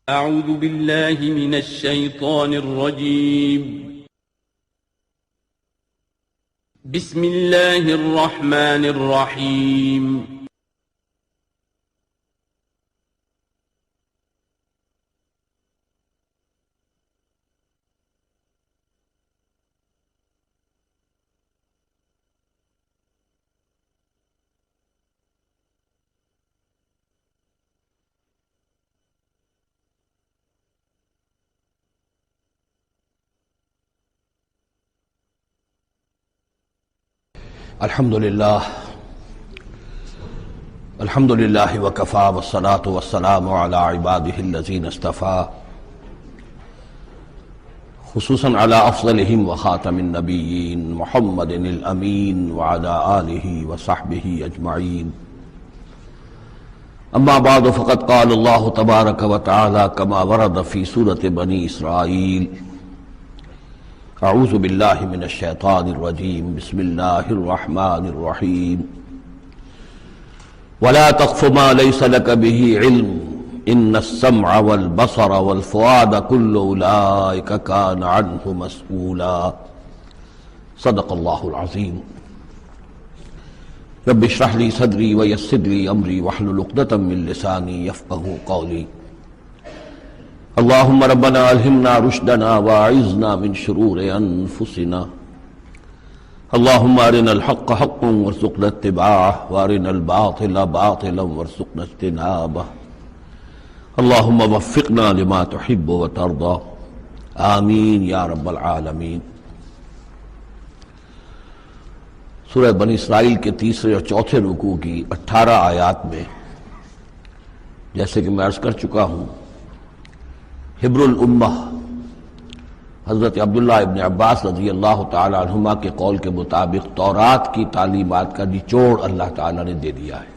أعوذ بالله من الشيطان الرجيم. بسم الله الرحمن الرحيم. الحمد للہ وکفا والصلاة والسلام علی عباده الذین اصطفى خصوصا علی افضلهم وخاتم النبیین محمد الامین وعلی آلہ وصحبہ اجمعین. اما بعد فقد قال اللہ تبارک وتعالی کما ورد فی سورۃ بنی اسرائیل. اعوذ باللہ من الشیطان الرجیم. بسم اللہ الرحمن الرحیم. ولا تقف ما ليس لك به علم ان السمع والبصر والفؤاد كل اولئك كان عنه مسؤولا. صدق اللہ العظیم. رب اشرح لي صدری ويسر لي امری واحلل عقدۃ من لسانی يفقهوا قولی. اللهم ربنا الہمنا رشدنا واعذنا من شرور انفسنا. اللهم ارنا الحق حقا وارزقنا اتباعه وارنا الباطل باطلا وارزقنا اجتنابه. اللهم وفقنا لما تحب وترضى. آمین یا رب العالمین. سورہ بنی اسرائیل کے تیسرے اور چوتھے رکوع کی 18 آیات میں جیسے کہ میں عرض کر چکا ہوں، حبر الامہ حضرت عبداللہ ابن عباس رضی اللہ تعالی عنہما کے قول کے مطابق تورات کی تعلیمات کا نچوڑ اللہ تعالی نے دے دیا ہے.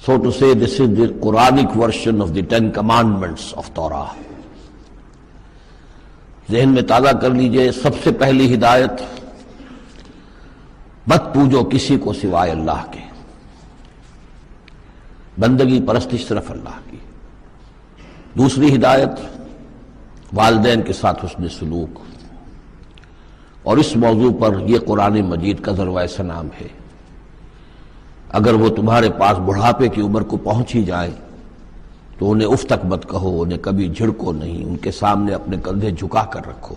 So to say, this is the Quranic version of the 10 commandments of Torah. ذہن میں تازہ کر لیجئے. سب سے پہلی ہدایت، مت پوجو کسی کو سوائے اللہ کے، بندگی پرستش صرف اللہ کی. دوسری ہدایت، والدین کے ساتھ حسن سلوک. اور اس موضوع پر یہ قرآن مجید کا ذروۂ سنام ہے. اگر وہ تمہارے پاس بڑھاپے کی عمر کو پہنچ ہی جائیں تو انہیں اف تک مت کہو، انہیں کبھی جھڑکو نہیں، ان کے سامنے اپنے کندھے جھکا کر رکھو،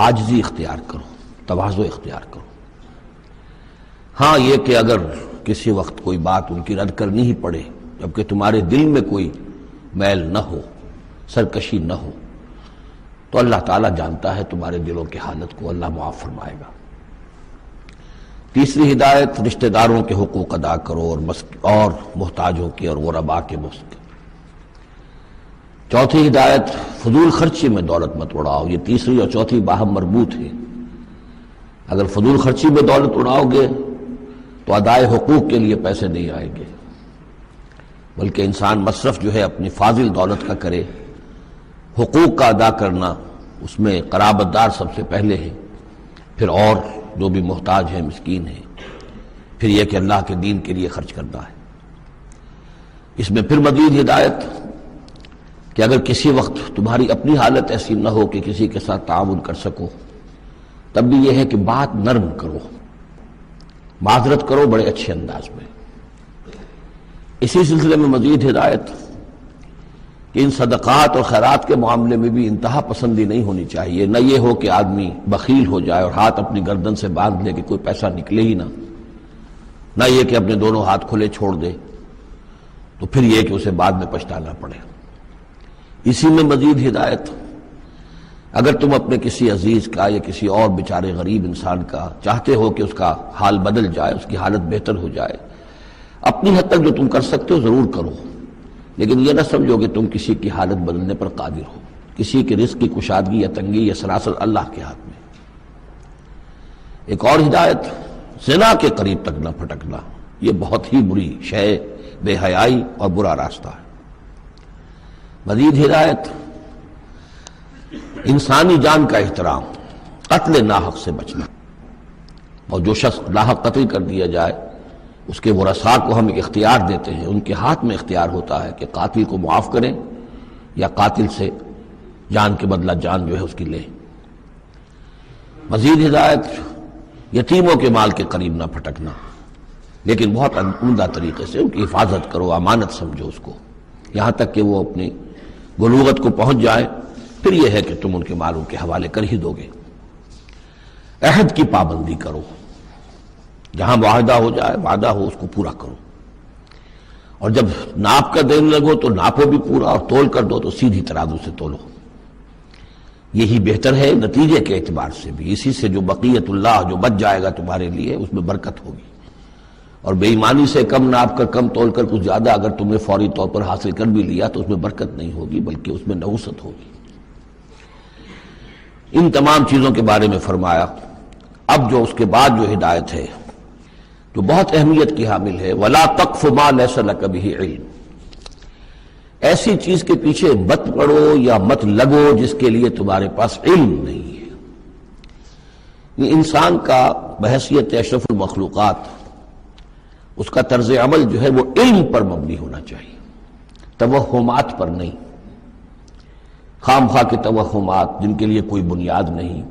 عاجزی اختیار کرو، تواضع اختیار کرو. ہاں یہ کہ اگر کسی وقت کوئی بات ان کی رد کرنی ہی پڑے جبکہ تمہارے دل میں کوئی میل نہ ہو، سرکشی نہ ہو، تو اللہ تعالیٰ جانتا ہے تمہارے دلوں کی حالت کو، اللہ معاف فرمائے گا. تیسری ہدایت، رشتہ داروں کے حقوق ادا کرو اور محتاجوں کی اور غرباء کے مسک. چوتھی ہدایت، فضول خرچی میں دولت مت اڑاؤ. یہ تیسری اور چوتھی باہم مربوط ہے. اگر فضول خرچی میں دولت اڑاؤ گے تو ادائے حقوق کے لیے پیسے نہیں آئیں گے، بلکہ انسان مصرف جو ہے اپنی فاضل دولت کا کرے. حقوق کا ادا کرنا، اس میں قرابت دار سب سے پہلے ہے، پھر اور جو بھی محتاج ہیں، مسکین ہیں، پھر یہ کہ اللہ کے دین کے لیے خرچ کرنا ہے. اس میں پھر مزید ہدایت کہ اگر کسی وقت تمہاری اپنی حالت ایسی نہ ہو کہ کسی کے ساتھ تعاون کر سکو، تب بھی یہ ہے کہ بات نرم کرو، معذرت کرو بڑے اچھے انداز میں. اسی سلسلے میں مزید ہدایت کہ ان صدقات اور خیرات کے معاملے میں بھی انتہا پسندی نہیں ہونی چاہیے. نہ یہ ہو کہ آدمی بخیل ہو جائے اور ہاتھ اپنی گردن سے باندھ لے کہ کوئی پیسہ نکلے ہی نہ یہ کہ اپنے دونوں ہاتھ کھلے چھوڑ دے تو پھر یہ کہ اسے بعد میں پچھتانا پڑے. اسی میں مزید ہدایت، اگر تم اپنے کسی عزیز کا یا کسی اور بیچارے غریب انسان کا چاہتے ہو کہ اس کا حال بدل جائے، اس کی حالت بہتر ہو جائے، اپنی حد تک جو تم کر سکتے ہو ضرور کرو، لیکن یہ نہ سمجھو کہ تم کسی کی حالت بدلنے پر قادر ہو. کسی کے رزق کی کشادگی یا تنگی یا سراسر اللہ کے ہاتھ میں. ایک اور ہدایت، زنا کے قریب تک نہ پھٹکنا. یہ بہت ہی بری شے، بے حیائی اور برا راستہ ہے. مزید ہدایت، انسانی جان کا احترام، قتل ناحق سے بچنا. اور جو شخص ناحق قتل کر دیا جائے اس کے ورثاء کو ہم ایک اختیار دیتے ہیں، ان کے ہاتھ میں اختیار ہوتا ہے کہ قاتل کو معاف کریں یا قاتل سے جان کے بدلہ جان جو ہے اس کی لیں۔ مزید ہدایت، یتیموں کے مال کے قریب نہ پھٹکنا، لیکن بہت عمدہ طریقے سے ان کی حفاظت کرو، امانت سمجھو اس کو، یہاں تک کہ وہ اپنی بلوغت کو پہنچ جائے، پھر یہ ہے کہ تم ان کے مالوں کے حوالے کر ہی دو گے۔ عہد کی پابندی کرو، جہاں معاہدہ ہو جائے، وعدہ ہو، اس کو پورا کرو، اور جب ناپ کا دینے لگو تو ناپو بھی پورا، اور تول کر دو تو سیدھی ترازو سے تولو۔ یہی بہتر ہے نتیجے کے اعتبار سے بھی، اسی سے جو بقیت اللہ جو بچ جائے گا تمہارے لیے اس میں برکت ہوگی، اور بے ایمانی سے کم ناپ کر کم تول کر کچھ زیادہ اگر تم نے فوری طور پر حاصل کر بھی لیا تو اس میں برکت نہیں ہوگی بلکہ اس میں نحوست ہوگی۔ ان تمام چیزوں کے بارے میں فرمایا۔ اب جو اس کے بعد جو ہدایت ہے جو بہت اہمیت کی حامل ہے، وَلَا تَقْفُ مَا لَيْسَ لَكَ بِهِ علم، ایسی چیز کے پیچھے مت پڑو یا مت لگو جس کے لیے تمہارے پاس علم نہیں ہے۔ یہ انسان کا بحیثیت اشرف المخلوقات اس کا طرز عمل جو ہے وہ علم پر مبنی ہونا چاہیے، توہمات پر نہیں، خام خواہ کے توہمات جن کے لیے کوئی بنیاد نہیں،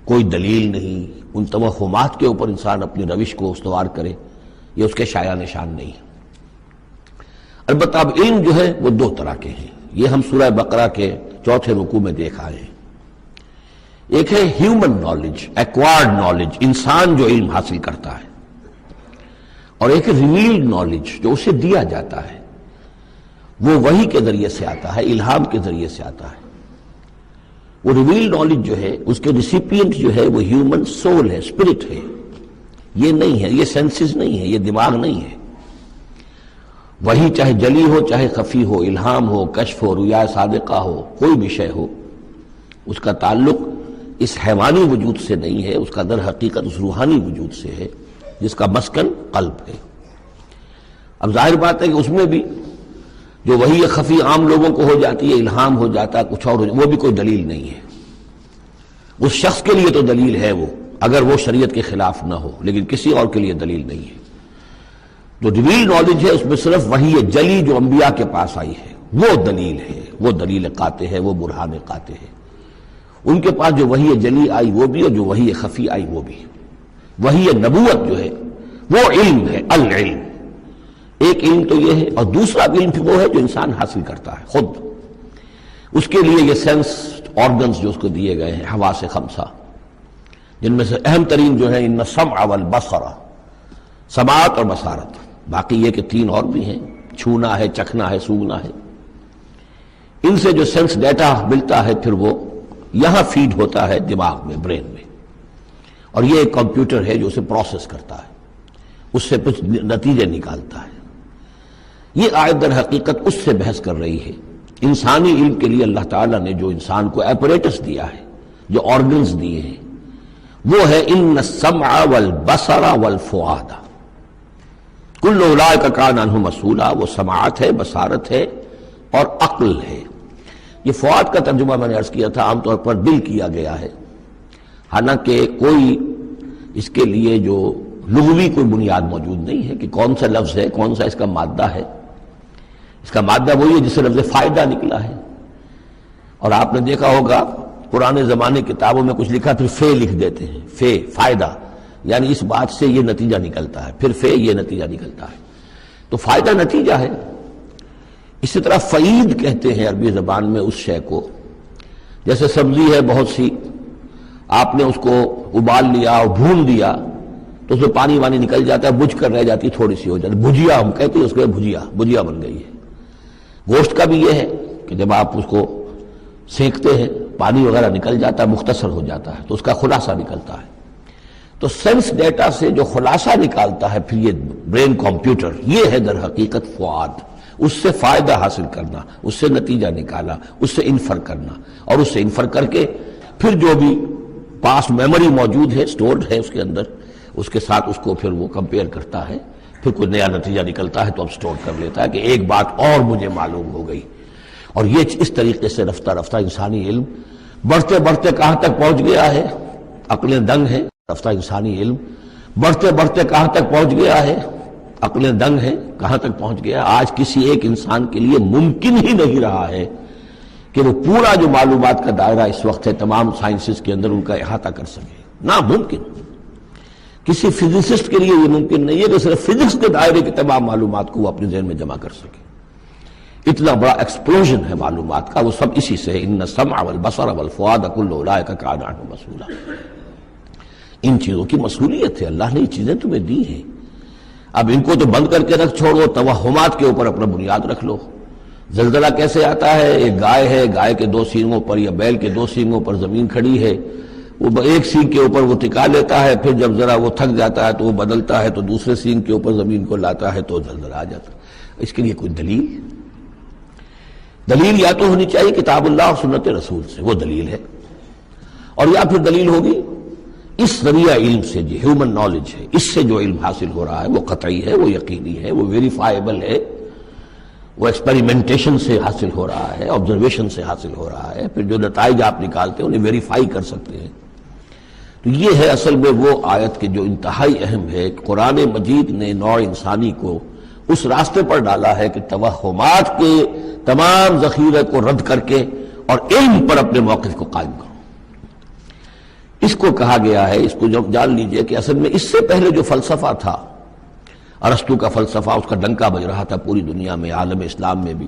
کوئی دلیل نہیں، ان توہمات کے اوپر انسان اپنی روش کو استوار کرے، یہ اس کے شایع نشان نہیں ہے۔ البتہ اب علم جو ہے وہ دو طرح کے ہیں، یہ ہم سورہ بقرہ کے 4 رکوع میں دیکھ آئے ہیں۔ ایک ہے ہیومن نالج، ایکوائرڈ نالج، انسان جو علم حاصل کرتا ہے، اور ایک ریویلڈ نالج جو اسے دیا جاتا ہے، وہ وحی کے ذریعے سے آتا ہے، الہام کے ذریعے سے آتا ہے۔ وہ ریویلڈ نالج جو ہے اس کے ریسیپینٹ جو ہے وہ ہیومن سول ہے، اسپرٹ ہے، یہ نہیں ہے، یہ سینسز نہیں ہے، یہ دماغ نہیں ہے۔ وہی چاہے جلی ہو چاہے خفی ہو، الہام ہو، کشف ہو، رؤیا صادقہ ہو، کوئی بھی شے ہو، اس کا تعلق اس حیوانی وجود سے نہیں ہے، اس کا در حقیقت اس روحانی وجود سے ہے جس کا مسکن قلب ہے۔ اب ظاہر بات ہے کہ اس میں بھی جو وہی خفی عام لوگوں کو ہو جاتی ہے، الہام ہو جاتا ہے، کچھ اور ہو جاتا ہے، وہ بھی کوئی دلیل نہیں ہے۔ اس شخص کے لیے تو دلیل ہے وہ، اگر وہ شریعت کے خلاف نہ ہو، لیکن کسی اور کے لیے دلیل نہیں ہے۔ جو ریویل نالج ہے اس میں صرف وحی جلی جو انبیاء کے پاس آئی ہے وہ دلیل ہے، وہ دلیل قاطع ہے، وہ برہان قاطع ہے۔ ان کے پاس جو وحی جلی آئی وہ بھی، اور جو وحی خفی آئی وہ بھی۔ وحی نبوت جو ہے وہ علم ہے، العلم۔ ایک علم تو یہ ہے، اور دوسرا علم پھر وہ ہے جو انسان حاصل کرتا ہے خود۔ اس کے لیے یہ سینس آرگنز جو اس کو دیے گئے ہیں، حواس خمسہ، جن میں سے اہم ترین جو ہے ان السمع والبصر، سماعت اور بصارت، باقی یہ کہ 3 اور بھی ہیں، چھونا ہے، چکھنا ہے، سونگنا ہے۔ ان سے جو سینس ڈیٹا ملتا ہے پھر وہ یہاں فیڈ ہوتا ہے دماغ میں، برین میں، اور یہ ایک کمپیوٹر ہے جو اسے پروسیس کرتا ہے، اس سے کچھ نتیجے نکالتا ہے۔ یہ آیت در حقیقت اس سے بحث کر رہی ہے۔ انسانی علم کے لیے اللہ تعالیٰ نے جو انسان کو ایپریٹس دیا ہے، جو آرگنز دیے ہیں، وہ ہے ان السمع والبصر والفؤاد، کل اولئک کان عنہ مسئولا۔ وہ سماعت ہے، بصارت ہے اور عقل ہے۔ یہ فؤاد کا ترجمہ میں نے عرض کیا تھا، عام طور پر دل کیا گیا ہے، حالانکہ کوئی اس کے لیے جو لغوی کوئی بنیاد موجود نہیں ہے کہ کون سا لفظ ہے، کون سا اس کا مادہ ہے۔ اس کا مادہ وہی ہے جس سے لفظ فائدہ نکلا ہے، اور آپ نے دیکھا ہوگا پرانے زمانے کتابوں میں کچھ لکھا پھر فے لکھ دیتے ہیں، فے فائدہ، یعنی اس بات سے یہ نتیجہ نکلتا ہے، پھر فے یہ نتیجہ نکلتا ہے، تو فائدہ نتیجہ ہے۔ اسی طرح فعید کہتے ہیں عربی زبان میں اس شے کو، جیسے سبزی ہے بہت سی، آپ نے اس کو ابال لیا اور بھون دیا تو اس میں پانی وانی نکل جاتا ہے، بجھ کر رہ جاتی، تھوڑی سی ہو جاتی، بھجیا ہم کہتے ہیں اس کو، بھجیا بن گئی ہے۔ گوشت کا بھی یہ ہے کہ جب آپ اس کو سینکتے ہیں پانی وغیرہ نکل جاتا ہے، مختصر ہو جاتا ہے تو اس کا خلاصہ نکلتا ہے۔ تو سینس ڈیٹا سے جو خلاصہ نکالتا ہے پھر یہ برین کمپیوٹر، یہ ہے در حقیقت فؤاد۔ اس سے فائدہ حاصل کرنا، اس سے نتیجہ نکالا، اس سے انفر کرنا، اور اس سے انفر کر کے پھر جو بھی پاسٹ میموری موجود ہے، سٹورڈ ہے اس کے اندر، اس کے ساتھ اس کو پھر وہ کمپیئر کرتا ہے، پھر کوئی نیا نتیجہ نکلتا ہے تو اب سٹور کر لیتا ہے کہ ایک بات اور مجھے معلوم ہو گئی۔ اور یہ اس طریقے سے رفتہ رفتہ انسانی علم بڑھتے بڑھتے کہاں تک پہنچ گیا ہے، عقلیں دنگ ہیں، رفتہ انسانی علم بڑھتے بڑھتے کہاں تک پہنچ گیا ہے عقلیں دنگ ہیں، کہاں تک پہنچ گیا؟ آج کسی ایک انسان کے لیے ممکن ہی نہیں رہا ہے کہ وہ پورا جو معلومات کا دائرہ اس وقت ہے تمام سائنسز کے اندر ان کا احاطہ کر سکے، ناممکن۔ کسی فزسسٹ کے لیے یہ ممکن نہیں ہے کہ صرف فزکس کے دائرے کی تمام معلومات کو وہ اپنے ذہن میں جمع کر سکے۔ اتنا بڑا ایکسپلوژن ہے معلومات کا، وہ سب اسی سے ان السمع والبصر والفؤاد کل اولئک کان عنہ مسئولا۔ ان چیزوں کی مسئولیت ہے، اللہ نے یہ چیزیں تمہیں دی ہیں، اب ان کو تو بند کر کے رکھ چھوڑو، توہمات کے اوپر اپنا بنیاد رکھ لو۔ زلزلہ کیسے آتا ہے؟ ایک گائے ہے، گائے کے 2 سینگوں پر یا بیل کے 2 سینگوں پر زمین کھڑی ہے، وہ ایک سینگ کے اوپر وہ ٹکا لیتا ہے، پھر جب ذرا وہ تھک جاتا ہے تو وہ بدلتا ہے تو دوسرے سینگ کے اوپر زمین کو لاتا ہے تو زلزلہ آ جاتا ہے۔ اس کے لیے کوئی دلیل یا تو ہونی چاہیے کتاب اللہ اور سنت رسول سے، وہ دلیل ہے، اور یا پھر دلیل ہوگی اس ذریعہ علم سے، جو ہیومن نالج ہے، اس سے جو علم حاصل ہو رہا ہے وہ قطعی ہے، وہ یقینی ہے، وہ ویریفائیبل ہے، وہ ایکسپیریمنٹیشن سے حاصل ہو رہا ہے، آبزرویشن سے حاصل ہو رہا ہے، پھر جو نتائج آپ نکالتے ہیں انہیں ویریفائی کر سکتے ہیں۔ تو یہ ہے اصل میں وہ آیت کہ جو انتہائی اہم ہے، قرآن مجید نے نوع انسانی کو اس راستے پر ڈالا ہے کہ توہمات کے تمام ذخیرے کو رد کر کے اور علم پر اپنے موقف کو قائم کرو۔ اس کو کہا گیا ہے، اس کو جان لیجئے کہ اصل میں اس سے پہلے جو فلسفہ تھا، ارسطو کا فلسفہ، اس کا ڈنکا بج رہا تھا پوری دنیا میں، عالم اسلام میں بھی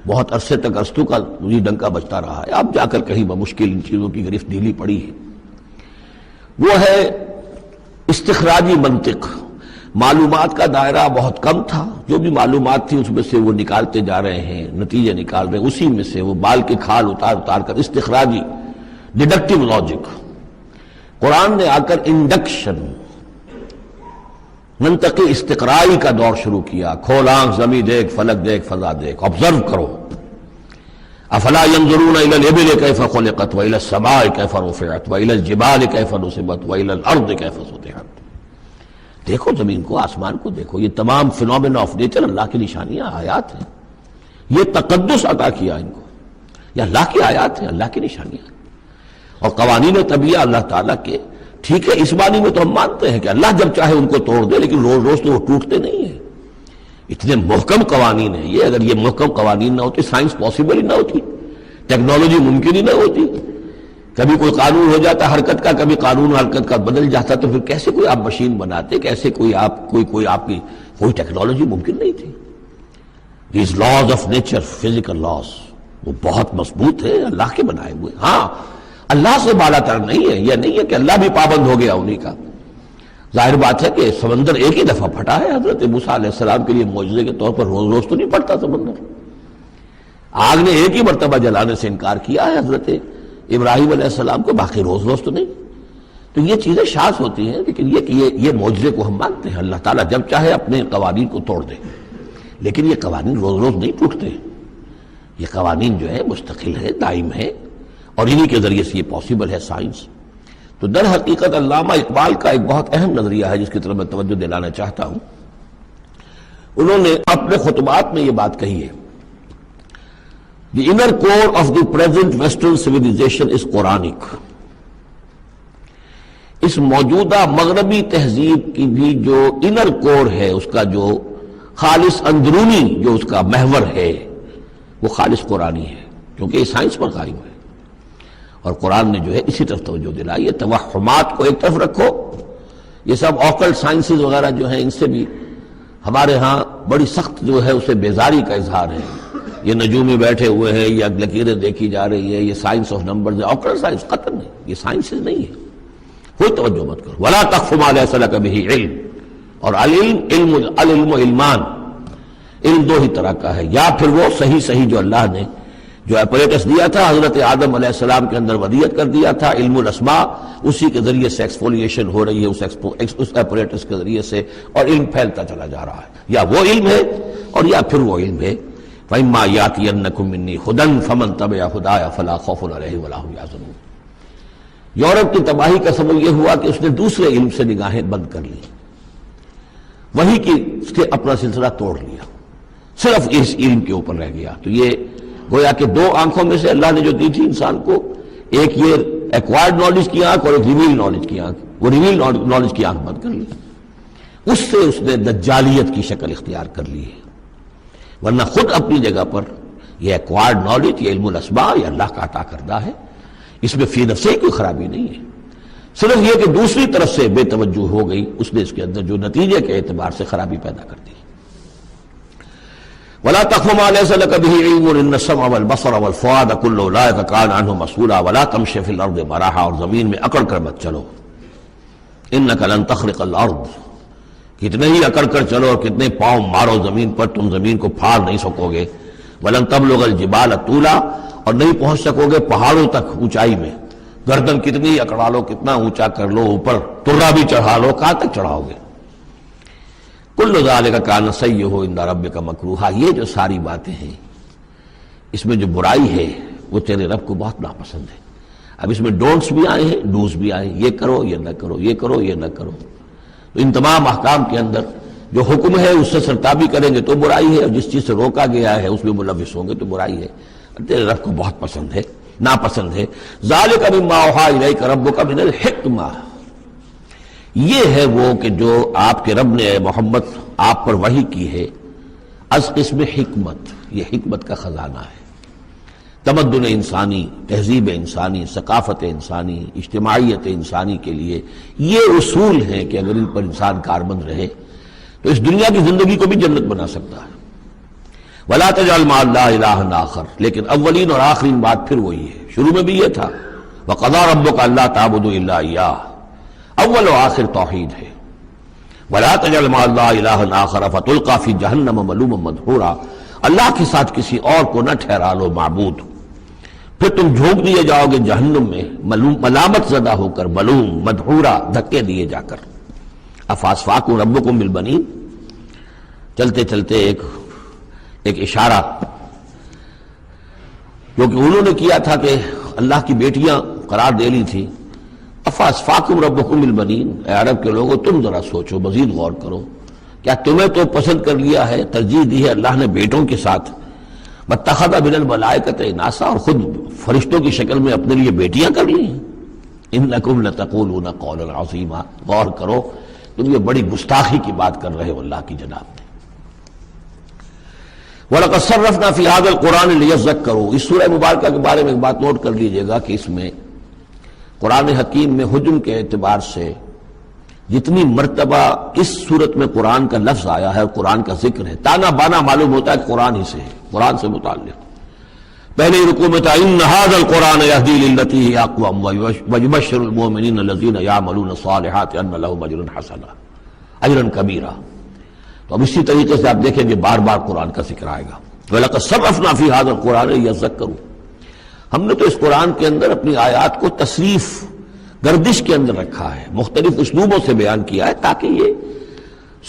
بہت عرصے تک ارسطو کا یہ ڈنکا بجتا رہا ہے، اب جا کر کہیں بمشکل ان چیزوں کی گرفت ڈھیلی پڑی ہے۔ وہ ہے استخراجی منطق۔ معلومات کا دائرہ بہت کم تھا، جو بھی معلومات تھی اس میں سے وہ نکالتے جا رہے ہیں، نتیجے نکال رہے ہیں، اسی میں سے وہ بال کے کھال اتار کر استخراجی ڈیڈکٹیو لاجک۔ قرآن نے آ کر انڈکشن، منطقی استقرائی کا دور شروع کیا۔ کھول آنکھ، زمین دیکھ، فلک دیکھ، فضا دیکھ، آبزرو کرو۔ افلا ينظرون الى الابل كيف خلقت والى السماء كيف رفعت والى الجبال كيف نصبت والى الارض كيف سطحت۔ دیکھو زمین کو، آسمان کو دیکھو، یہ تمام فینومینا آف نیچر اللہ کی نشانیاں، آیات ہیں۔ یہ تقدس عطا کیا ان کو، یہ اللہ کی آیات ہیں، اللہ کی نشانیاں اور قوانین طبیعہ اللہ تعالیٰ کے۔ ٹھیک ہے، اس معنی میں تو ہم مانتے ہیں کہ اللہ جب چاہے ان کو توڑ دے، لیکن روز روز تو وہ ٹوٹتے نہیں ہیں۔ اتنے محکم قوانین ہیں یہ، اگر یہ محکم قوانین نہ ہوتی سائنس پاسبل ہی نہ ہوتی، ٹیکنالوجی ممکن ہی نہ ہوتی۔ کبھی کوئی قانون ہو جاتا حرکت کا، کبھی قانون حرکت کا بدل جاتا، تو پھر کیسے کوئی آپ مشین بناتے، کیسے کوئی آپ کی کوئی ٹیکنالوجی ممکن نہیں تھی۔ These laws of nature, physical laws, وہ بہت مضبوط ہے، اللہ کے بنائے ہوئے۔ ہاں، اللہ سے بالا تر نہیں ہے، یہ نہیں ہے کہ اللہ بھی پابند ہو گیا انہی کا۔ ظاہر بات ہے کہ سمندر ایک ہی دفعہ پھٹا ہے، حضرت موسیٰ علیہ السلام کے لیے معجزے کے طور پر روز روز تو نہیں پھٹتا سمندر۔ آگ نے ایک ہی مرتبہ جلانے سے انکار کیا ہے حضرت ابراہیم علیہ السلام کو، باقی روز روز تو نہیں۔ تو یہ چیزیں شاذ ہوتی ہیں، لیکن یہ معجزے کو ہم مانتے ہیں، اللہ تعالیٰ جب چاہے اپنے قوانین کو توڑ دے، لیکن یہ قوانین روز روز نہیں ٹوٹتے۔ یہ قوانین جو ہے مستقل ہے، دائم ہے، اور انہی کے ذریعے سے یہ پاسبل ہے سائنس۔ تو در حقیقت علامہ اقبال کا ایک بہت اہم نظریہ ہے جس کی طرف میں توجہ دلانا چاہتا ہوں۔ انہوں نے اپنے خطبات میں یہ بات کہی ہے، The inner core of the present Western civilization is Quranic۔ اس موجودہ مغربی تہذیب کی بھی جو انر کور ہے، اس کا جو خالص اندرونی جو اس کا محور ہے، وہ خالص قرآنی ہے، کیونکہ یہ سائنس پر قائم ہے۔ اور قرآن نے جو ہے اسی طرف توجہ دلائی ہے۔ توہمات کو ایک طرف رکھو، یہ سب آکلٹ سائنسز وغیرہ جو ہیں، ان سے بھی ہمارے ہاں بڑی سخت جو ہے اسے بیزاری کا اظہار ہے۔ یہ نجومی بیٹھے ہوئے ہیں، یہ لکیریں دیکھی جا رہی ہے، یہ سائنس آف نمبرز ہے، آکلٹ سائنس قطعاً نہیں، یہ سائنسز نہیں ہے، کوئی توجہ مت کرو۔ وَلَا تَقْفُ مَا لَيْسَ لَكَ بِهِ علم، اور العلم علمان، علم دو ہی طرح کا ہے، یا پھر وہ صحیح جو اللہ نے جو ایپریٹس دیا تھا حضرت آدم علیہ السلام کے اندر ودیت کر دیا تھا، علم الاسماء، اسی کے ذریعے سے ایکسفولیشن ہو رہی ہے اس ایپریٹس کے ذریعے سے، اور علم پھیلتا چلا جا رہا ہے۔ یا وہ علم ہے اور یا پھر وہ علم ہے فَإِمَّا يَأْتِيَنَّكُم مِّنِّي هُدًى فَمَن تَبِعَ هُدَايَ فَلَا خَوْفٌ عَلَيْهِمْ وَلَا هُمْ يَحْزَنُونَ۔ یورپ کی تباہی کا سبب یہ ہوا کہ اس نے دوسرے علم سے نگاہیں بند کر لی، وہی کی اس کے اپنا سلسلہ توڑ لیا، صرف اس علم کے اوپر رہ گیا۔ تو یہ گویا کہ دو آنکھوں میں سے اللہ نے جو دی تھی انسان کو، ایک یہ ایکوائرڈ نالج کی آنکھ اور ایک ریویل نالج کی آنکھ، وہ ریویل نالج کی آنکھ بند کر لی۔ اس سے اس نے دجالیت کی شکل اختیار کر لی ہے، ورنہ خود اپنی جگہ پر یہ ایکوائرڈ نالج، یہ علم الاسباب، یہ اللہ کا عطا کردہ ہے، اس میں فی نفسہ کوئی خرابی نہیں ہے، صرف یہ کہ دوسری طرف سے بے توجہ ہو گئی، اس نے اس کے اندر جو نتیجے کے اعتبار سے خرابی پیدا کر دی۔ وَلَا تَقْفُ مَا لَيْسَ لَكَ بِهِ عِلْمٌ إِنَّ السَّمْعَ وَالْبَصَرَ وَالْفُؤَادَ كُلُّ أُولَٰئِكَ كَانَ عَنْهُ مَسْئُولًا وَلَا تَمْشِ فِي الْأَرْضِ مَرَحًا، اور زمین میں اکڑ کر مت چلو، إِنَّكَ لَن تَخْرِقَ الْأَرْضَ، کتنے ہی اکڑ کر چلو اور کتنے پاؤں مارو زمین پر، تم زمین کو پھاڑ نہیں سکو گے، وَلَن تَبْلُغَ الْجِبَالَ طُولًا، اور نہیں پہنچ سکو گے پہاڑوں تک اونچائی میں، گردن کتنی ہی اکڑا لو، کتنا اونچا کر لو، اوپر ترا بھی چڑھا لو، کہاں تک چڑھاؤ گے؟ کل ذالک کان سیئہ عند ربک مکروہا، یہ جو ساری باتیں ہیں اس میں جو برائی ہے وہ تیرے رب کو بہت ناپسند ہے۔ اب اس میں ڈونٹس بھی آئے ہیں، ڈوز بھی آئے ہیں، یہ کرو یہ نہ کرو، یہ کرو یہ نہ کرو، تو ان تمام احکام کے اندر جو حکم ہے اس سے سرتابی کریں گے تو برائی ہے، اور جس چیز سے روکا گیا ہے اس میں ملوث ہوں گے تو برائی ہے، تیرے رب کو بہت پسند ہے، ناپسند ہے۔ ذالک مما اوحی الیک ربک من الحکمہ، یہ ہے وہ کہ جو آپ کے رب نے اے محمد آپ پر وحی کی ہے، از قسم حکمت، یہ حکمت کا خزانہ ہے، تمدن انسانی، تہذیب انسانی، ثقافت انسانی، اجتماعیت انسانی کے لیے یہ اصول ہیں کہ اگر ان پر انسان کاربند رہے تو اس دنیا کی زندگی کو بھی جنت بنا سکتا ہے۔ وَلَا تَجْعَلْ مَعَ اللَّهِ إِلَٰهًا آخَرَ، لیکن اولین اور آخرین بات پھر وہی ہے، شروع میں بھی یہ تھا وَقَضَىٰ رَبُّكَ أَلَّا تَعْبُدُوا إِلَّا إِيَّاهُ، اول و آخر توحید ہے۔ وَلَا تَجْعَلْ مَعَ اللَّهِ إِلَٰهًا آخَرَ فَتُلْقَىٰ فِي جَهَنَّمَ مَلُومًا مَدْحُورًا، اللہ کے ساتھ کسی اور کو نہ ٹھہرا لو معبود، پھر تم جھونک دیے جاؤ گے جہنم میں ملامت زدہ ہو کر، ملوم مدحورا، دھکے دیے جا کر۔ افاصفاکم ربکم بالبنین، چلتے چلتے ایک اشارہ جو کہ انہوں نے کیا تھا کہ اللہ کی بیٹیاں قرار دے لی تھی، افاصفاکم ربکم بالبنین، اے عرب کے لوگوں تم ذرا سوچو، مزید غور کرو، کیا تمہیں تو پسند کر لیا ہے، ترجیح دی ہے اللہ نے بیٹوں کے ساتھ، واتخذ من الملائکۃ اناسا، اور خود فرشتوں کی شکل میں اپنے لیے بیٹیاں کر لی ہیں۔ انکم لتقولون قولا عظیما، غور کرو تم یہ بڑی گستاخی کی بات کر رہے ہو اللہ کی جناب میں۔ وَلَقَدْ صَرَّفْنَا فِي هَذَا الْقُرْآنِ لِيَذَّكَّرُوا، اس سورہ مبارکہ کے بارے میں ایک بات نوٹ کر لیجئے گا کہ اس میں قرآن حکیم میں حجم کے اعتبار سے جتنی مرتبہ اس صورت میں قرآن کا لفظ آیا ہے اور قرآن کا ذکر ہے، تانا بانا معلوم ہوتا ہے کہ قرآن ہی سے ہے، قرآن سے متعلق۔ پہلے رکوع میں تھا إِنَّ هَذَا الْقُرْآنَ يَهْدِي لِلَّتِي هِيَ أَقْوَمُ وَيُبَشِّرُ الْمُؤْمِنِينَ الَّذِينَ يَعْمَلُونَ الصَّالِحَاتِ أَنَّ لَهُمْ أَجْرًا حَسَنًا أَجْرًا كَبِيرًا۔ تو اب اسی طریقے سے آپ دیکھیں گے بار بار قرآن کا ذکر آئے گا۔ وَلَقَدْ صَرَّفْنَا فِي هَذَا الْقُرْآنِ لِيَذَّكَّرُوا، ہم نے تو اس قرآن کے اندر اپنی آیات کو تصریف گردش کے اندر رکھا ہے، مختلف اسلوبوں سے بیان کیا ہے تاکہ یہ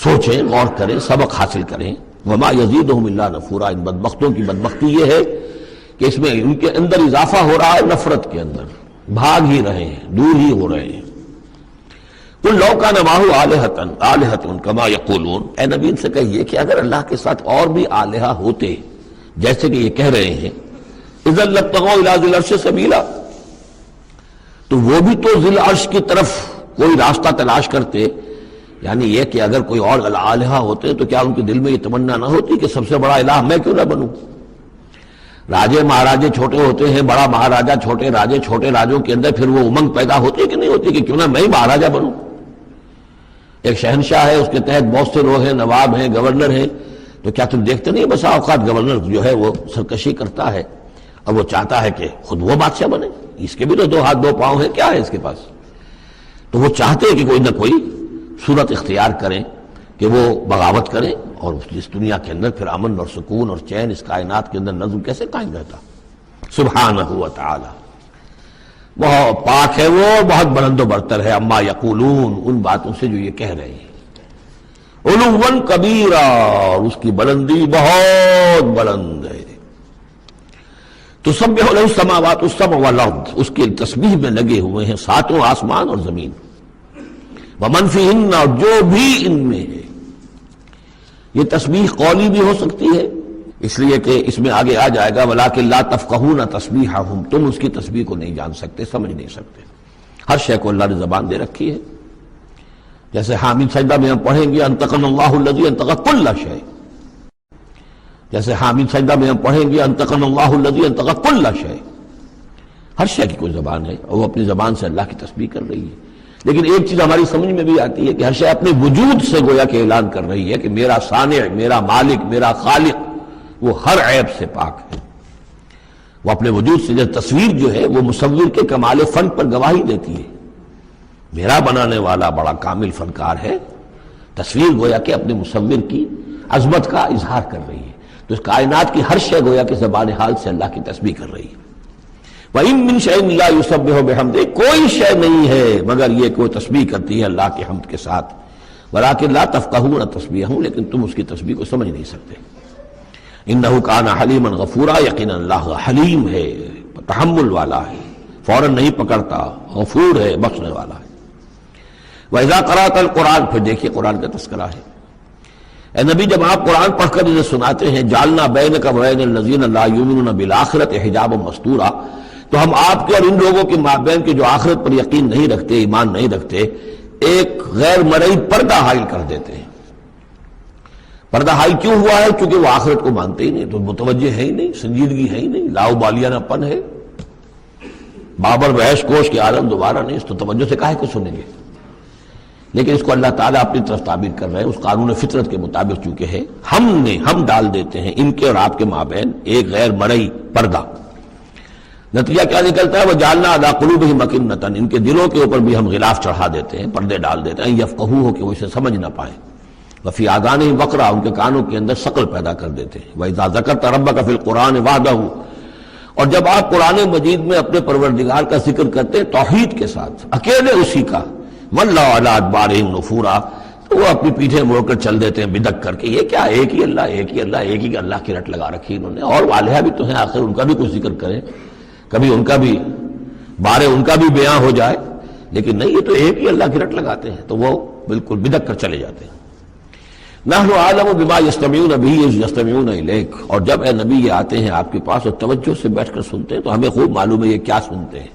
سوچیں، غور کریں، سبق حاصل کریں۔ وما یزیدہم الا نفورا، ان بدبختوں کی بدبختی یہ ہے کہ اس میں ان کے اندر اضافہ ہو رہا ہے نفرت کے اندر، بھاگ ہی رہے ہیں، دور ہی ہو رہے ہیں۔ قل لو کان معہ آلہۃ کما یقولون، اے نبی ان سے کہیے کہ اگر اللہ کے ساتھ اور بھی آلہہ ہوتے جیسے کہ یہ کہہ رہے ہیں، اذا لابتغوا الی ذی العرش سبیلا، تو وہ بھی تو ذی العرش کی طرف کوئی راستہ تلاش کرتے، یعنی یہ کہ اگر کوئی اور الہہ ہوتے تو کیا ان کے دل میں یہ تمنا نہ ہوتی کہ سب سے بڑا الہ میں کیوں نہ بنوں؟ راجے مہاراجے چھوٹے ہوتے ہیں، بڑا مہاراجا چھوٹے راجے، چھوٹے راجوں کے اندر پھر وہ امنگ پیدا ہوتی ہے کہ نہیں ہوتی کہ کیوں نہ میں ہی مہاراجا بنوں؟ ایک شہنشاہ ہے، اس کے تحت بہت سے لوگ ہیں، نواب ہیں، گورنر ہیں، تو کیا تم دیکھتے نہیں بسا اوقات گورنر جو ہے وہ سرکشی کرتا ہے اور وہ چاہتا ہے کہ خود وہ بادشاہ بنے، اس کے بھی تو 2 ہاتھ 2 پاؤں ہیں، کیا ہے اس کے پاس؟ تو وہ چاہتے ہیں کہ کوئی نہ کوئی صورت اختیار کریں کہ وہ بغاوت کریں، اور اس دنیا کے اندر پھر امن اور سکون اور چین، اس کائنات کے اندر نظم کیسے قائم رہتا؟ سبحانہ و تعالی، بہت پاک ہے وہ، بہت بلند و برتر ہے، اما یقولون، ان باتوں سے جو یہ کہہ رہے ہیں، علوا کبیرا، اور اس کی بلندی بہت بلند ہے۔ تسبح له السماوات السبع والارض، اس کی تسبیح میں لگے ہوئے ہیں 7 آسمان اور زمین، ومن فیہن، اور جو بھی ان میں ہے۔ یہ تسبیح قولی بھی ہو سکتی ہے، اس لیے کہ اس میں آگے آ جائے گا ولکن لا تفقہون تسبیحہم، تم اس کی تسبیح کو نہیں جان سکتے، سمجھ نہیں سکتے۔ ہر شے کو اللہ نے زبان دے رکھی ہے، جیسے حامد سجدہ میں ہم پڑھیں گے انتقن اللہ الذی انتقى كل شيء، جیسے حامد سجدہ میں ہم پڑھیں گے انتقن اللہ الذی انتقى كل شيء، ہر شے کی کوئی زبان ہے اور وہ اپنی زبان سے اللہ کی تسبیح کر رہی ہے۔ لیکن ایک چیز ہماری سمجھ میں بھی آتی ہے کہ ہر شے اپنے وجود سے گویا کہ اعلان کر رہی ہے کہ میرا صانع، میرا مالک، میرا خالق وہ ہر عیب سے پاک ہے۔ وہ اپنے وجود سے جو تصویر جو ہے وہ مصور کے کمال فن پر گواہی دیتی ہے، میرا بنانے والا بڑا کامل فنکار ہے۔ تصویر گویا کہ اپنے مصور کی عظمت کا اظہار کر رہی ہے، تو اس کائنات کی ہر شے گویا کہ زبان حال سے اللہ کی تسبیح کر رہی ہے۔ وَإِن مِّن شَيْءٍ لَّا يُسَبِّحُ بِحَمْدِهِ، کوئی شے نہیں ہے مگر یہ کہ وہ تسبیح کرتی ہے اللہ کی حمد کے ساتھ، وَلَٰكِن لَّا تَفْقَهُونَ تَسْبِيحَهُمْ، لیکن تم اس کی تسبیح کو سمجھ نہیں سکتے۔ انہ کان حلیما غفورا، یقینا اللہ حلیم ہے، تحمل والا ہے، فوراً نہیں پکڑتا، غفور ہے، بخشنے والا ہے۔ وَإِذَا قَرَأْتَ الْقُرْآنَ، پھر دیکھیے قرآن کا تذکرہ ہے۔ اے نبی جب آپ قرآن پڑھ کر انہیں سناتے ہیں جعلنا بینک وبین الذین لا یؤمنون بالآخرۃ حجابا مستورا، تو ہم آپ کے اور ان لوگوں کے مابین کے جو آخرت پر یقین نہیں رکھتے، ایمان نہیں رکھتے، ایک غیر مرئی پردہ حائل کر دیتے ہیں۔ پردہ حائل کیوں ہوا ہے؟ کیونکہ وہ آخرت کو مانتے ہی نہیں، تو متوجہ ہے ہی نہیں، سنجیدگی ہے ہی نہیں، لاؤ بالیانہ پن ہے، بابر بحث کوش کے عالم دوبارہ نہیں، اس تو توجہ سے کاہے کو سنیں گے؟ لیکن اس کو اللہ تعالیٰ اپنی طرف تعبیر کر رہے ہیں، اس قانون فطرت کے مطابق چونکہ ہے، ہم ڈال دیتے ہیں ان کے اور آپ کے مابین ایک غیر مرئی پردہ۔ نتیجہ کیا نکلتا ہے؟ وَجَعَلْنَا عَلَىٰ قُلُوبِهِمْ أَكِنَّةً، ان کے دلوں کے اوپر بھی ہم غلاف چڑھا دیتے ہیں، پردے ڈال دیتے ہیں، یفقہوہ، کہ وہ اسے سمجھ نہ پائیں، وفی آذانہم وقرا، ان کے کانوں کے اندر ثقل پیدا کر دیتے ہیں۔ وَإِذَا ذَكَرْتَ رَبَّكَ فِي الْقُرْآنِ وَحْدَهُ، اور جب آپ قرآن مجید میں اپنے پروردگار کا ذکر کرتے ہیں توحید کے ساتھ، اکیلے اسی کا، وَلَّوْا عَلَىٰ أَدْبَارِهِمْ نُفُورًا، تو وہ اپنی پیٹھیں موڑ کر چل دیتے ہیں بدک کر کے، یہ کیا ایک ہی اللہ، ایک ہی اللہ، ایک ہی اللہ کی رٹ لگا رکھی انہوں نے، اور والہا بھی تو ہیں، آخر ان کا بھی کچھ ذکر کریں، کبھی ان کا بھی بارے ان کا بھی بیان ہو جائے، لیکن نہیں، یہ تو ایک ہی اللہ کی رٹ لگاتے ہیں، تو وہ بالکل بدک کر چلے جاتے ہیں۔ نحن اعلم بما یستمعون به اذ یستمعون الیک، اور جب اے نبی یہ آتے ہیں آپ کے پاس اور توجہ سے بیٹھ کر سنتے ہیں تو ہمیں خوب معلوم ہے یہ کیا سنتے ہیں۔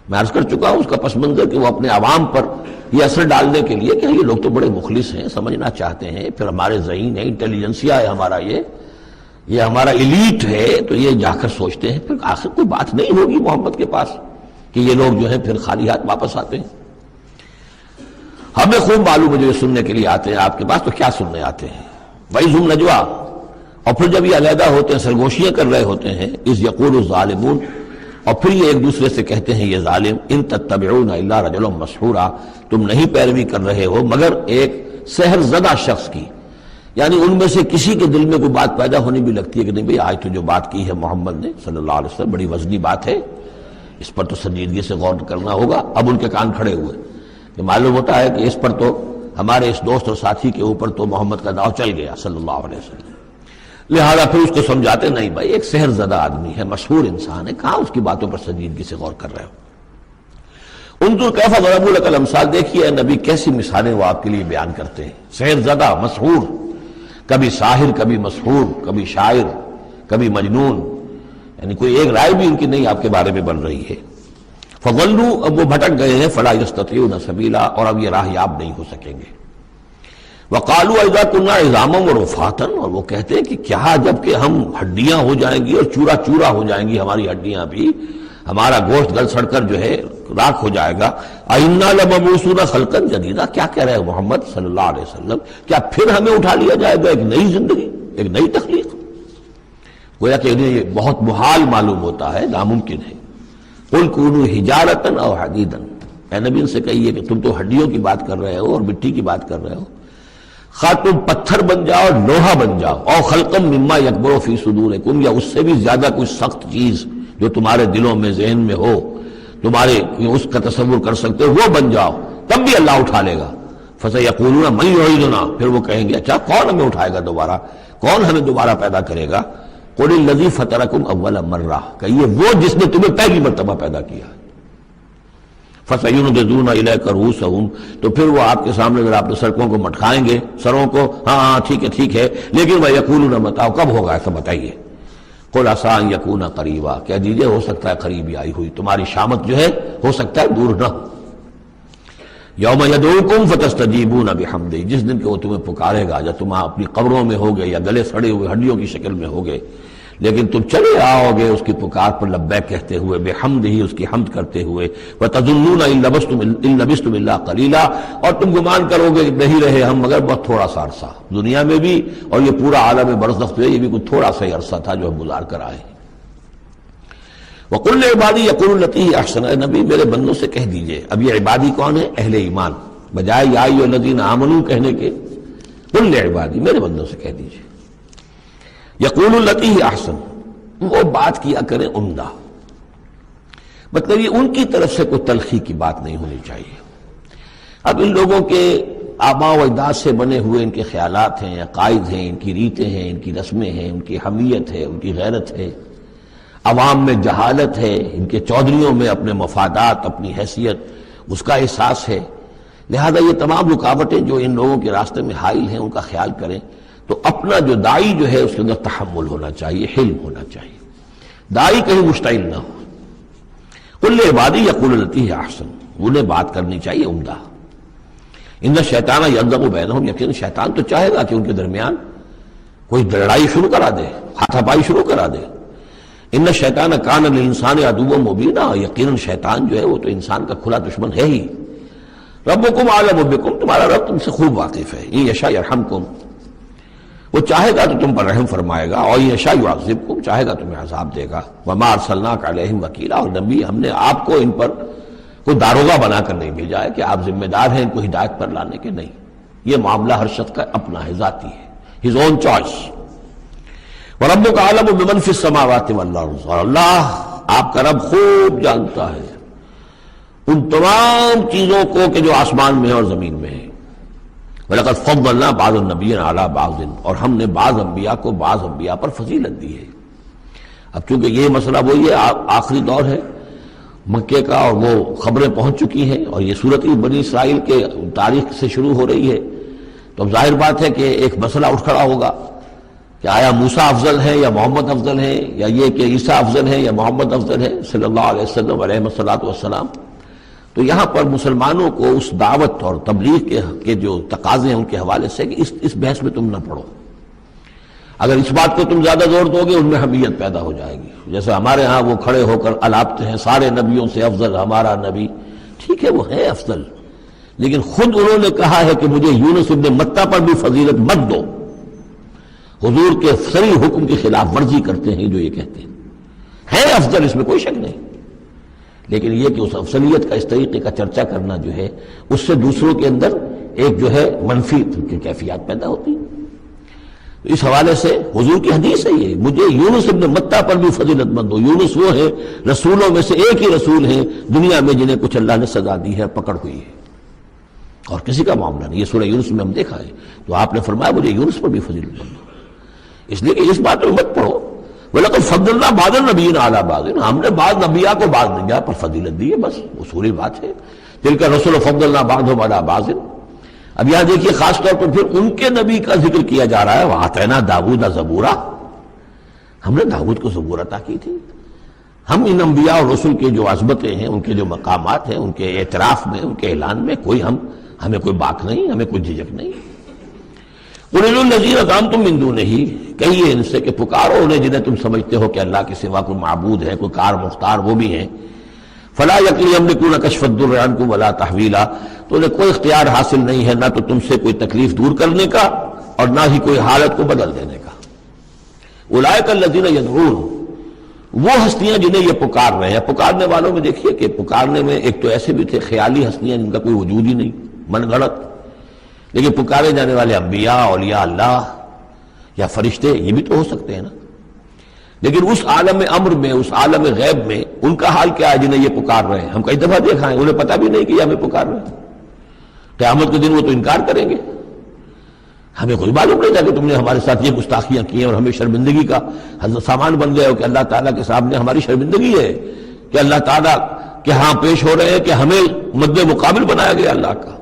میں عرض کر چکا ہوں اس کا پس منظر کہ وہ اپنے عوام پر یہ اثر ڈالنے کے لیے کہ یہ لوگ تو بڑے مخلص ہیں، سمجھنا چاہتے ہیں، پھر ہمارے ذہین ہے، انٹیلیجنسیا ہے ہمارا، یہ ہمارا ایلیٹ ہے، تو یہ جا کر سوچتے ہیں پھر آخر کوئی بات نہیں ہوگی محمد کے پاس کہ یہ لوگ جو ہیں پھر خالی ہاتھ واپس آتے ہیں۔ ہمیں خوب معلوم ہے جو یہ سننے کے لیے آتے ہیں آپ کے پاس تو کیا سننے آتے ہیں۔ وَإِذْ هُمْ نَجْوَىٰ، اور پھر جب یہ علیحدہ ہوتے ہیں، سرگوشیاں کر رہے ہوتے ہیں، اِذْ يَقُولُ الظَّالِمُونَ، اور پھر یہ ایک دوسرے سے کہتے ہیں یہ ظالم، إِن تَتَّبِعُونَ إِلَّا رَجُلًا مَسْحُورًا، تم نہیں پیروی کر رہے ہو مگر ایک سحر زدہ شخص کی، یعنی ان میں سے کسی کے دل میں کوئی بات پیدا ہونی بھی لگتی ہے کہ نہیں بھئی آج تو جو بات کی ہے محمد نے صلی اللہ علیہ وسلم بڑی وزنی بات ہے، اس پر تو سنجیدگی سے غور کرنا ہوگا۔ اب ان کے کان کھڑے ہوئے کہ معلوم ہوتا ہے کہ اس پر تو ہمارے اس دوست اور ساتھی کے اوپر تو محمد کا داؤ چل گیا صلی اللہ علیہ وسلم، لہذا پھر اس کو سمجھاتے نہیں بھائی ایک سحر زدہ آدمی ہے، مشہور انسان ہے، کہاں اس کی باتوں پر سنجیدگی سے غور کر رہے ہو۔ انظر کیف ضربوا لک الامثال، دیکھیے اے نبی کیسی مثالیں وہ آپ کے لیے بیان کرتے ہیں، سحر زدہ، مسحور، کبھی ساحر، کبھی مسحور، کبھی شاعر، کبھی مجنون، یعنی کوئی ایک رائے بھی ان کی نہیں آپ کے بارے میں بن رہی ہے۔ فضلوا، اب وہ بھٹک گئے ہیں، فلا یستطیعون سبیلا، اور اب یہ راہ یاب نہیں ہو سکیں گے۔ وقالوا اذا كنا عظاما ورفاتا، اور وہ کہتے ہیں کہ کیا جب کہ ہم ہڈیاں ہو جائیں گی اور چورا چورا ہو جائیں گی ہماری ہڈیاں بھی، ہمارا گوشت گل سڑ کر جو ہے راکھ ہو جائے گا، انا لمبعوثون خلقا جدیدا، کیا کہہ رہے ہیں محمد صلی اللہ علیہ وسلم، کیا پھر ہمیں اٹھا لیا جائے گا ایک نئی زندگی، ایک نئی تخلیق؟ گویا کہ انہیں یہ بہت محال معلوم ہوتا ہے، ناممکن ہے۔ قل کونوا حجارۃ او حدیدا، اے نبی ان سے کہیے کہ تم تو ہڈیوں کی بات کر رہے ہو اور مٹی کی بات کر رہے ہو، خواہ تم پتھر بن جاؤ، لوہا بن جاؤ، اور خلقا مما یکبر فی صدورکم، یا اس سے بھی زیادہ کوئی سخت چیز جو تمہارے دلوں میں ذہن میں ہو، تمہارے اس کا تصور کر سکتے ہو، وہ بن جاؤ، تب بھی اللہ اٹھا لے گا۔ فسیقولون من یعیدنا، پھر وہ کہیں گے اچھا کون ہمیں اٹھائے گا دوبارہ، کون ہمیں دوبارہ پیدا کرے گا؟ قل الذی فطرکم اول مرہ، کہیے وہ جس نے تمہیں پہلی مرتبہ پیدا کیا۔ فَسَيُنْغِضُونَ إِلَيْكَ رُؤُوسَهُمْ، تو پھر وہ آپ کے سامنے اگر آپ نے سڑکوں کو مٹکائیں گے، سروں کو، ہاں ٹھیک ہے، لیکن وَيَقُولُونَ مَتَىٰ، کب ہوگا ایسا بتائیے؟ قُلْ عَسَىٰ أَن يَكُونَ قَرِيبًا، کہہ دیجئے ہو سکتا ہے قریب ہی آئی ہوئی، تمہاری شامت جو ہے ہو سکتا ہے دور نہ ہو۔ یوم یدعوکم فتستجیبون بحمدہ، جس دن کہ وہ تمہیں پکارے گا جب تم اپنی قبروں میں ہوگے یا گلے سڑے ہوئے ہڈیوں کی شکل میں ہوگے، لیکن تم چلے آؤ گے اس کی پکار پر لبیک کہتے ہوئے، بحمدہ ہی اس کی حمد کرتے ہوئے، وتظنون ان لبثتم الا قلیلا، اور تم گمان کرو گے کہ نہیں رہے ہم مگر بہت تھوڑا سا عرصہ دنیا میں بھی، اور یہ پورا عالم برزخ جو ہے یہ بھی کوئی تھوڑا سا ہی عرصہ تھا جو ہم گزار کر آئے۔ وَقُلْ لِعِبَادِي يَقُولُوا الَّتِي هِيَ أَحْسَنُ، اے نبی میرے بندوں سے کہہ دیجئے، اب یہ عبادی کون ہے؟ اہل ایمان، بجائے یا ایھا الذین آمنوا کہنے کے قُلْ لِعِبَادِي میرے بندوں سے کہہ دیجئے، يَقُولُوا الَّتِي هِيَ أَحْسَنُ، وہ بات کیا کریں عمدہ، مطلب یہ ان کی طرف سے کوئی تلخی کی بات نہیں ہونی چاہیے۔ اب ان لوگوں کے آباء و اجداد سے بنے ہوئے ان کے خیالات ہیں، عقائد ہیں، ان کی ریتیں ہیں، ان کی رسمیں ہیں، ان کی حمیت ہے، ان کی غیرت ہے، عوام میں جہالت ہے، ان کے چودھریوں میں اپنے مفادات، اپنی حیثیت، اس کا احساس ہے، لہذا یہ تمام رکاوٹیں جو ان لوگوں کے راستے میں حائل ہیں ان کا خیال کریں، تو اپنا جو داعی جو ہے اس کے اندر تحمل ہونا چاہیے، حلم ہونا چاہیے، داعی کہیں مشتعل نہ ہو۔ قُلْ لِعِبَادِي يَقُولُوا الَّتِي هِيَ أَحْسَنُ، انہیں بات کرنی چاہیے عمدہ۔ ان الشیطان یلزم بینہم، یقین شیطان تو چاہے گا کہ ان کے درمیان کوئی لڑائی شروع کرا دے، ہاتھا پائی شروع کرا دے۔ ان الشیطان کان للانسان عدوا مبینا، یقیناً شیطان جو ہے وہ تو انسان کا کھلا دشمن ہے ہی۔ ربکم اعلم بکم، تمہارا رب تم سے خوب واقف ہے۔ ان یشاء یرحمکم، وہ چاہے گا تو تم پر رحم فرمائے گا، اور ان یشاء یعذبکم، چاہے گا تمہیں عذاب دے گا۔ وما ارسلناک علیہم وکیلا، اور نبی ہم نے آپ کو ان پر کوئی داروغہ بنا کر نہیں بھیجا ہے کہ آپ ذمہ دار ہیں ان کو ہدایت پر لانے کے، نہیں، یہ معاملہ ہر شخص کا اپنا ہے، ذاتی ہے، his own choice۔ وَرَبُّكَ أَعْلَمُ بِمَنْ فِي السَّمَاوَاتِ وَالْأَرْضِ، اور اللہ آپ کا رب خوب جانتا ہے ان تمام چیزوں کو کہ جو آسمان میں ہے اور زمین میں ہے۔ وَلَقَدْ فَضَّلْنَا بَعْضَ النَّبِيِّينَ عَلَىٰ بَعْضٍ، اور ہم نے بعض انبیاء کو بعض انبیاء پر فضیلت دی ہے۔ اب چونکہ یہ مسئلہ وہی ہے، آخری دور ہے مکے کا، اور وہ خبریں پہنچ چکی ہیں، اور یہ صورت بنی اسرائیل کے تاریخ سے شروع ہو رہی ہے، تو اب ظاہر بات ہے کہ ایک مسئلہ اٹھ کھڑا ہوگا کہ آیا موسیٰ افضل ہے یا محمد افضل ہے، یا یہ کہ عیسیٰ افضل ہے یا محمد افضل ہے صلی اللہ علیہ وسلم علیہ الصلوۃ والسلام۔ تو یہاں پر مسلمانوں کو اس دعوت اور تبلیغ کے جو تقاضے ہیں ان کے حوالے سے کہ اس بحث میں تم نہ پڑو، اگر اس بات کو تم زیادہ زور دو گے ان میں حمیت پیدا ہو جائے گی، جیسے ہمارے ہاں وہ کھڑے ہو کر الاپتے ہیں سارے نبیوں سے افضل ہمارا نبی، ٹھیک ہے وہ ہے افضل، لیکن خود انہوں نے کہا ہے کہ مجھے یونس ابن متہ پر بھی فضیلت مت دو، حضور کے صریح حکم کی خلاف ورزی کرتے ہیں جو یہ کہتے ہیں، ہے افضل اس میں کوئی شک نہیں، لیکن یہ کہ اس افضلیت کا اس طریقے کا چرچا کرنا جو ہے اس سے دوسروں کے اندر ایک جو ہے منفی کیفیات پیدا ہوتی ہے۔ اس حوالے سے حضور کی حدیث ہے یہ، مجھے یونس ابن متہ پر بھی فضیلت مند دو۔ یونس وہ ہے رسولوں میں سے ایک ہی رسول ہیں دنیا میں جنہیں کچھ اللہ نے سزا دی ہے، پکڑ ہوئی ہے، اور کسی کا معاملہ نہیں، یہ سورہ یونس میں ہم دیکھا ہے، تو آپ نے فرمایا مجھے یونس پر بھی فضیلت مند دو، اس لیے کہ اس بات میں مت پڑھو وَلَقَدْ فَضَّلْنَا بَعْضَ النَّبِيِّينَ عَلَىٰ بَعْضٍ، ہم نے بعض نبیاء کو بعض نبیاء پر فضیلت دی ہے، بس اصولی بات ہے، تِلْكَ الرُّسُلُ فَضَّلْنَا بَعْضَهُمْ عَلَىٰ بَعْضٍ۔ اب یہاں دیکھیے خاص طور پر پھر ان کے نبی کا ذکر کیا جا رہا ہے، وَآتَيْنَا دَاوُودَ زَبُورًا، ہم نے داؤد کو زبور عطا کی تھی۔ ہم ان انبیاء اور رسل کے جو عظمتیں ہیں، ان کے جو مقامات ہیں، ان کے اعتراف میں، ان کے اعلان میں ہمیں کوئی باک نہیں، ہمیں کوئی جھجک نہیں۔ قُلِ ادْعُوا الَّذِينَ زَعَمْتُم مِّن دُونِهِ، کہیے ان سے کہ پکارو انہیں جنہیں تم سمجھتے ہو کہ اللہ کے سوا کوئی معبود ہے، کوئی کار مختار وہ بھی ہیں۔ فَلَا يَمْلِكُونَ كَشْفَ الضُّرِّ عَنكُمْ وَلَا تَحْوِيلًا، تو انہیں کوئی اختیار حاصل نہیں ہے نہ تو تم سے کوئی تکلیف دور کرنے کا اور نہ ہی کوئی حالت کو بدل دینے کا۔ أُولَٰئِكَ الَّذِينَ يَدْعُونَ، وہ ہستیاں جنہیں یہ پکار رہے ہیں، پکارنے والوں میں دیکھیے کہ پکارنے میں ایک تو ایسے بھی تھے خیالی ہستیاں جن کا کوئی وجود ہی نہیں، من گھڑت، لیکن پکارے جانے والے انبیاء، اولیاء اللہ یا فرشتے یہ بھی تو ہو سکتے ہیں نا، لیکن اس عالم امر میں، اس عالم غیب میں ان کا حال کیا ہے جنہیں یہ پکار رہے ہیں؟ ہم کئی دفعہ دیکھا ہے انہیں پتہ بھی نہیں کہ یہ ہمیں پکار رہے ہیں، قیامت کے دن وہ تو انکار کریں گے، ہمیں کوئی معلوم نہیں تھا کہ تم نے ہمارے ساتھ یہ گستاخیاں کی ہیں اور ہمیں شرمندگی کا سامان بن گئے ہو کہ اللہ تعالیٰ کے سامنے ہماری شرمندگی ہے کہ اللہ تعالیٰ کے ہاں پیش ہو رہے ہیں کہ ہمیں مد مقابل بنایا گیا اللہ کا۔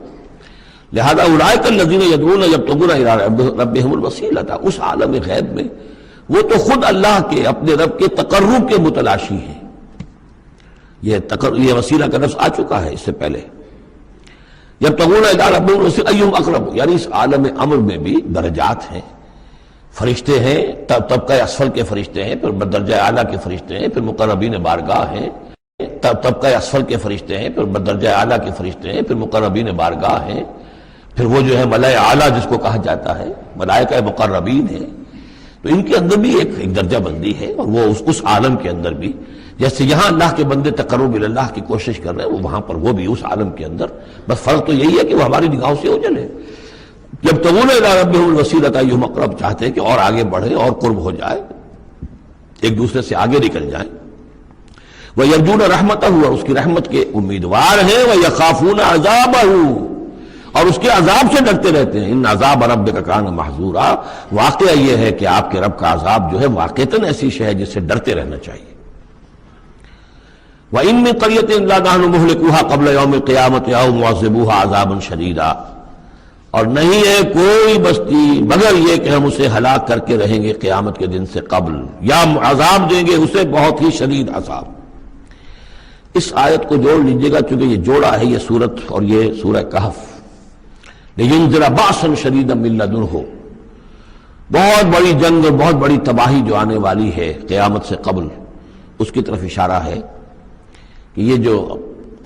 لہذا اولئک الذین یدعون یبتغون الی ربہم الوسیلۃ، اس عالم غیب میں وہ تو خود اللہ کے اپنے رب کے تقرب کے متلاشی ہیں۔ یہ وسیلہ کا لفظ آ چکا ہے اس سے پہلے، یبتغون الی ربہم الوسیلۃ ایہم اقرب، یعنی اس عالم امر میں بھی درجات ہیں، فرشتے ہیں، طبقہ اسفل کے فرشتے ہیں، پھر درجہ اعلیٰ کے فرشتے ہیں، پھر مقربین بارگاہ ہیں، طبقہ اسفل کے فرشتے ہیں، پھر درجہ اعلیٰ کے فرشتے ہیں، پھر مقربین بارگاہ ہیں، پھر وہ جو ہے ملائے اعلیٰ جس کو کہا جاتا ہے، ملائکہ مقربین ہیں۔ تو ان کے اندر بھی ایک درجہ بندی ہے، اور وہ اس عالم کے اندر بھی جیسے یہاں اللہ کے بندے تقرب اللہ کی کوشش کر رہے ہیں، وہ وہاں پر وہ بھی اس عالم کے اندر، بس فرق تو یہی ہے کہ وہ ہماری نگاہوں سے اوجھل ہے۔ یبتغون الی ربہم الوسیلۃ ایہم اقرب، چاہتے ہیں کہ اور آگے بڑھے اور قرب ہو جائے، ایک دوسرے سے آگے نکل جائیں۔ وَيَرْجُونَ رَحْمَتَهُ، اور اس کی رحمت کے امیدوار ہیں، وَيَخَافُونَ عَذَابَهُ، اور اس کے عذاب سے ڈرتے رہتے ہیں۔ ان عذاب ربک کان محذورا، واقعہ یہ ہے کہ آپ کے رب کا عذاب جو ہے واقعتاً ایسی شے ہے جس سے ڈرتے رہنا چاہیے۔ وَإِن مِّن قَرْيَةٍ إِلَّا نَحْنُ مُهْلِكُوهَا قَبْلَ يَوْمِ الْقِيَامَةِ أَوْ مُعَذِّبُوهَا عَذَابًا شَدِيدًا، اور نہیں ہے کوئی بستی مگر یہ کہ ہم اسے ہلاک کر کے رہیں گے قیامت کے دن سے قبل، یا عذاب دیں گے اسے بہت ہی شدید عذاب۔ اس آیت کو جوڑ لیجئے گا، چونکہ یہ جوڑا ہے یہ سورت اور یہ سورہ کہف۔ لِيُنذِرَ بَأْسًا شَدِيدًا مِّن لَّدُنْهُ، بہت بڑی جنگ اور بہت بڑی تباہی جو آنے والی ہے قیامت سے قبل، اس کی طرف اشارہ ہے کہ یہ جو،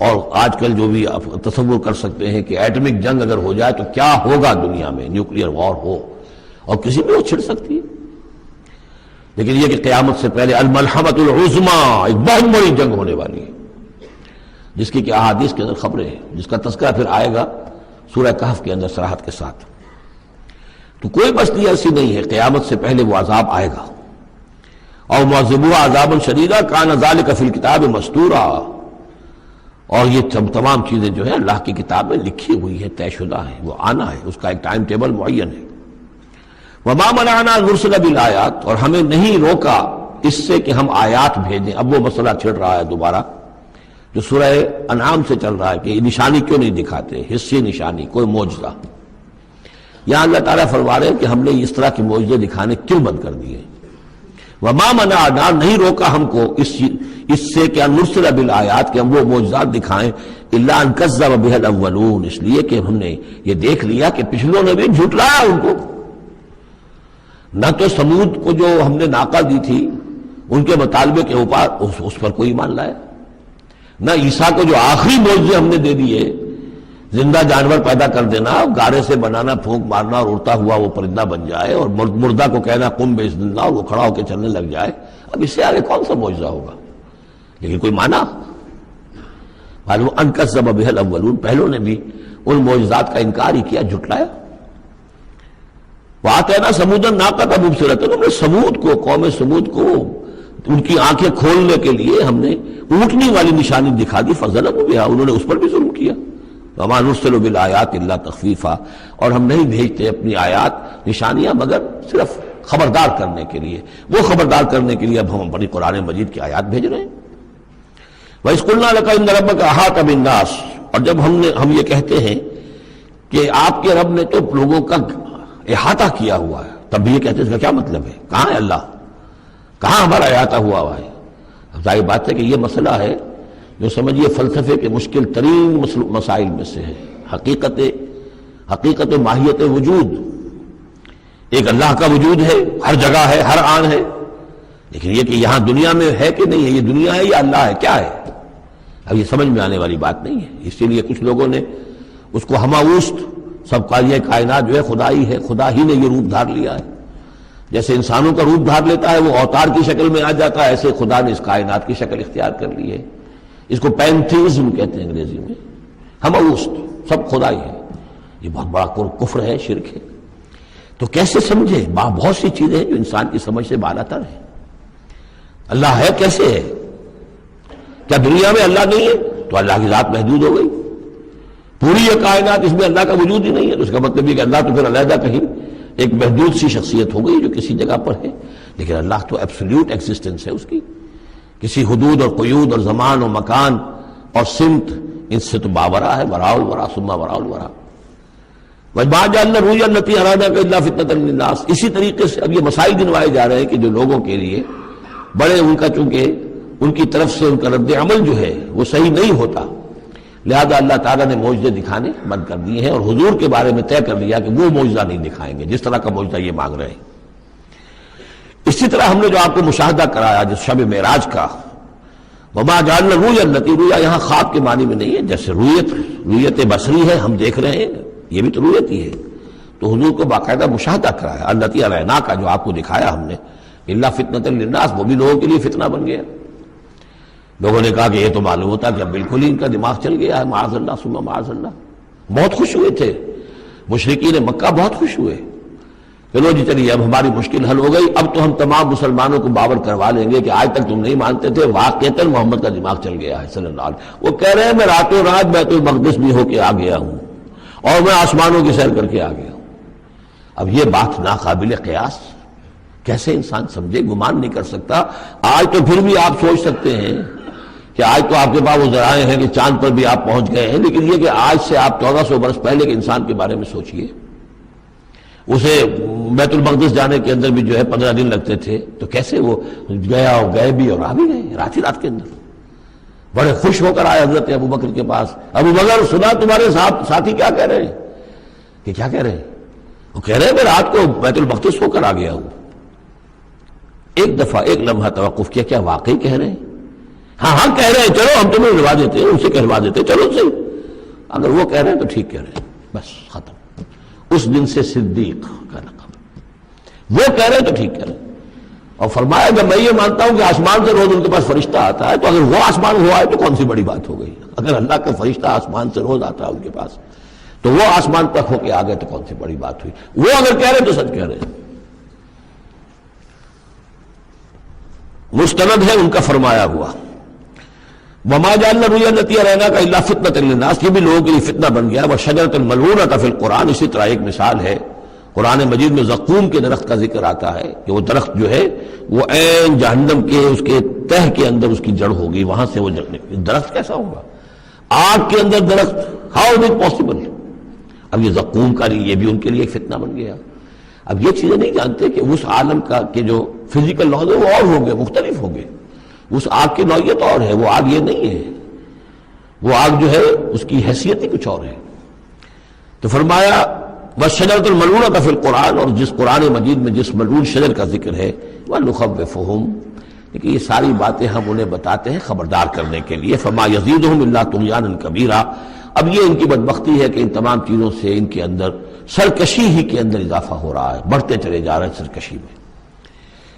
اور آج کل جو بھی آپ تصور کر سکتے ہیں کہ ایٹمک جنگ اگر ہو جائے تو کیا ہوگا دنیا میں، نیوکلیئر وار ہو اور کسی بھی وہ چھڑ سکتی ہے، لیکن یہ کہ قیامت سے پہلے الملحمۃ العظمیٰ، ایک بہت بڑی جنگ ہونے والی ہے، جس کی کہ احادیث کے اندر خبریں ہیں، جس کا تذکرہ پھر آئے گا سورہ کہف کے اندر صراحت کے ساتھ۔ تو کوئی بستی ایسی نہیں ہے، قیامت سے پہلے وہ عذاب آئے گا۔ اور معذبوها عذابا شدیدا کان ذلک فی الکتاب مستورا، اور یہ تمام چیزیں جو ہے اللہ کی کتاب میں لکھی ہوئی ہے، طے شدہ ہے، وہ آنا ہے، اس کا ایک ٹائم ٹیبل معین ہے۔ وما منعنا ان نرسل بالآیات، اور ہمیں نہیں روکا اس سے کہ ہم آیات بھیجیں۔ اب وہ مسئلہ چھڑ رہا ہے دوبارہ جو سورہ انعام سے چل رہا ہے کہ نشانی کیوں نہیں دکھاتے، حصی نشانی، کوئی معجزہ۔ یہاں اللہ تعالیٰ فرما رہے ہیں کہ ہم نے اس طرح کے معجزے دکھانے کیوں بند کر دیے۔ وما منعنا، نہیں روکا ہم کو اس سے کہ نرسل بالآیات، کہ ہم وہ معجزات دکھائیں، الا ان کذب بها الاولون، اس لیے کہ ہم نے یہ دیکھ لیا کہ پچھلوں نے بھی جھٹلایا ان کو۔ نہ تو سمود کو جو ہم نے ناقہ دی تھی ان کے مطالبے کے اوپر اس پر کوئی ایمان لایا، نہ عیسیٰ کو جو آخری معجزے ہم نے دے دیے، زندہ جانور پیدا کر دینا، گارے سے بنانا، پھونک مارنا اور اڑتا ہوا وہ پرندہ بن جائے، اور مردہ کو کہنا قم باذن اللہ اور وہ کھڑا ہو کے چلنے لگ جائے، اب اس سے آگے کون سا معجزہ ہوگا؟ لیکن کوئی مانا معلوم ان کذب بها الاولون، پہلوں نے بھی ان معجزات کا انکار ہی کیا، جھٹلایا۔ وآتینا ثمود الناقۃ مبصرۃ، ہم نے سمود کو، قوم سمود کو ان کی آنکھیں کھولنے کے لیے ہم نے اونٹنی والی نشانی دکھا دی، فظلموا بها، انہوں نے اس پر بھی ظلم کیا۔ وما نرسل بالآیات الا تخفیفا، اور ہم نہیں بھیجتے اپنی آیات نشانیاں مگر صرف خبردار کرنے کے لیے، وہ خبردار کرنے کے لیے اب ہم اپنی قرآن مجید کی آیات بھیج رہے ہیں۔ وَإِذْ قُلْنَا لَكَ إِنَّ رَبَّكَ أَحَاطَ بِالنَّاسِ، اور جب ہم یہ کہتے ہیں کہ آپ کے رب نے تو لوگوں کا احاطہ کیا ہوا ہے، تب بھی یہ کہتے ہیں اس کا کیا مطلب ہے؟ کہاں ہے اللہ؟ کہاں ہمارا احاطہ ہوا ہے؟ اب ظاہر بات ہے کہ یہ مسئلہ ہے جو سمجھیے فلسفے کے مشکل ترین مسائل میں سے ہے، حقیقت ماہیت وجود۔ ایک اللہ کا وجود ہے، ہر جگہ ہے، ہر آن ہے، لیکن یہ کہ یہاں دنیا میں ہے کہ نہیں ہے، یہ دنیا ہے یا اللہ ہے، کیا ہے؟ اب یہ سمجھ میں آنے والی بات نہیں ہے۔ اسی لیے کچھ لوگوں نے اس کو ہماوست، سب کا یہ کائنات جو ہے خدائی ہے، خدا ہی نے یہ روپ دھار لیا ہے، جیسے انسانوں کا روپ دھار لیتا ہے وہ اوتار کی شکل میں آ جاتا ہے، ایسے خدا نے اس کائنات کی شکل اختیار کر لی ہے۔ اس کو پینتھیزم کہتے ہیں انگریزی میں، ہماوست، سب خدائی ہے۔ یہ بہت بڑا کفر ہے، شرک ہے۔ تو کیسے سمجھے؟ بہت سی چیزیں ہیں جو انسان کی سمجھ سے بالاتر ہیں۔ اللہ ہے کیسے ہے؟ کیا دنیا میں اللہ نہیں ہے تو اللہ کی ذات محدود ہو گئی؟ پوری یہ کائنات اس میں اللہ کا وجود ہی نہیں ہے تو اس کا مطلب یہ کہ اللہ تو پھر علیحدہ کہیں ایک محدود سی شخصیت ہو گئی جو کسی جگہ پر ہے، لیکن اللہ تو ایبسلیوٹ ایگزسٹنس ہے اس کی، کسی حدود اور قیود اور زمان اور مکان اور سمت ان سے تو باورا ہے، وراء الورا ثم وراء الورا۔ وَمَا جَعَلْنَا الرُّؤْيَا الَّتِي أَرَادْنَاكَ إِلَّا فِتْنَةً لِلنَّاسِ۔ اسی طریقے سے اب یہ مسائل گنوائے جا رہے ہیں کہ جو لوگوں کے لیے بڑے ان کا، چونکہ ان کی طرف سے ان کا رد عمل جو ہے وہ صحیح نہیں ہوتا، لہذا اللہ تعالیٰ نے معجزے دکھانے بند کر دیے ہیں اور حضور کے بارے میں طے کر لیا کہ وہ معجزہ نہیں دکھائیں گے جس طرح کا معجزہ یہ مانگ رہے ہیں۔ اسی طرح ہم نے جو آپ کو مشاہدہ کرایا جس شب معراج کا، وما جعلنا الرؤیا التي، رؤیا یہاں خواب کے معنی میں نہیں ہے، جیسے رؤیت بصری ہے ہم دیکھ رہے ہیں، یہ بھی تو رؤیت ہی ہے، تو حضور کو باقاعدہ مشاہدہ کرایا، التي اریناک کا جو آپ کو دکھایا ہم نے، الا فتنۃ للناس، وہ بھی لوگوں کے لیے فتنہ بن گیا۔ لوگوں نے کہا کہ یہ تو معلوم ہوتا کہ اب بالکل ہی ان کا دماغ چل گیا ہے، معاذ اللہ ثم معاذ اللہ۔ بہت خوش ہوئے تھے مشرکین مکہ، بہت خوش ہوئے، چلو جی چلیے اب ہماری مشکل حل ہو گئی، اب تو ہم تمام مسلمانوں کو باور کروا لیں گے کہ آج تک تم نہیں مانتے تھے، واقعتاً محمد کا دماغ چل گیا ہے صلی اللہ علیہ وسلم۔ وہ کہہ رہے ہیں میں راتوں رات بیت المقدس بھی ہو کے آ گیا ہوں اور میں آسمانوں کی سیر کر کے آ گیا ہوں۔ اب یہ بات ناقابل قیاس، کیسے انسان سمجھے، گمان نہیں کر سکتا۔ آج تو پھر بھی آپ سوچ سکتے ہیں کہ آج تو آپ کے پاس وہ ذرائع ہیں کہ چاند پر بھی آپ پہنچ گئے ہیں، لیکن یہ کہ آج سے آپ 1400 برس پہلے کے انسان کے بارے میں سوچئے، اسے بیت المقدس جانے کے اندر بھی جو ہے 15 دن لگتے تھے، تو کیسے وہ گیا اور گئے بھی اور آ بھی گئے رات ہی رات کے اندر۔ بڑے خوش ہو کر آئے حضرت ابو بکر کے پاس، ابو بکر سنا تمہارے ساتھی کیا کہہ رہے ہیں؟ کہ کیا کہہ رہے ہیں؟ وہ کہہ رہے ہیں میں رات کو بیت المقدس ہو کر آ گیا ہوں۔ ایک دفعہ ایک لمحہ توقف کیا، کیا واقعی کہہ رہے ہیں؟ ہاں کہہ رہے ہیں، چلو ہم تمہیں روا دیتے ہیں، اسے کہلوا دیتے ہیں، چلو صحیح، اگر وہ کہہ رہے ہیں تو ٹھیک کہہ رہے ہیں، بس ختم۔ اس دن سے صدیق کا لقب، وہ کہہ رہے ہیں تو ٹھیک کہہ رہے ہیں۔ اور فرمایا جب میں یہ مانتا ہوں کہ آسمان سے روز ان کے پاس فرشتہ آتا ہے، تو اگر وہ آسمان ہوا ہے تو کون سی بڑی بات ہو گئی؟ اگر اللہ کا فرشتہ آسمان سے روز آتا ہے ان کے پاس، تو وہ آسمان تک ہو کے آ گئے تو کون سی بڑی بات ہوئی؟ وہ اگر کہہ رہے ہیں تو سچ کہہ رہے ہیں۔ مستند ہے ان کا فرمایا ہوا، وما جعلنا الرؤیا التي اریناک الا فتنۃ للناس، یہ بھی لوگوں کے لیے فتنہ بن گیا۔ والشجرۃ الملعونۃ فی القرآن، اسی طرح ایک مثال ہے قرآن مجید میں زقوم کے درخت کا ذکر آتا ہے کہ وہ درخت جو ہے وہ عین جہنم کے اس کے تہ کے اندر اس کی جڑ ہوگی، وہاں سے وہ درخت کیسا ہوگا؟ آگ کے اندر درخت، ہاؤ از اٹ پاسبل؟ اب یہ زقوم کا یہ بھی ان کے لیے ایک فتنہ بن گیا۔ اب یہ چیزیں نہیں جانتے کہ اس عالم کا کہ جو فزیکل لاز ہے وہ اور ہوں گے، مختلف ہوں گے، اس آگ کی نوعیت اور ہے، وہ آگ یہ نہیں ہے، وہ آگ جو ہے اس کی حیثیت ہی کچھ اور ہے۔ تو فرمایا والشجرۃ الملعونۃ فی القرآن، اور جس قرآن مجید میں جس ملعون شجر کا ذکر ہے، وَنُخَوِّفُهُمْ، لیکن یہ ساری باتیں ہم انہیں بتاتے ہیں خبردار کرنے کے لیے، فما یزیدہم الا طغیانا کبیرا۔ اب یہ ان کی بدبختی ہے کہ ان تمام چیزوں سے ان کے اندر سرکشی ہی کے اندر اضافہ ہو رہا ہے، بڑھتے چلے جا رہے ہیں سرکشی میں۔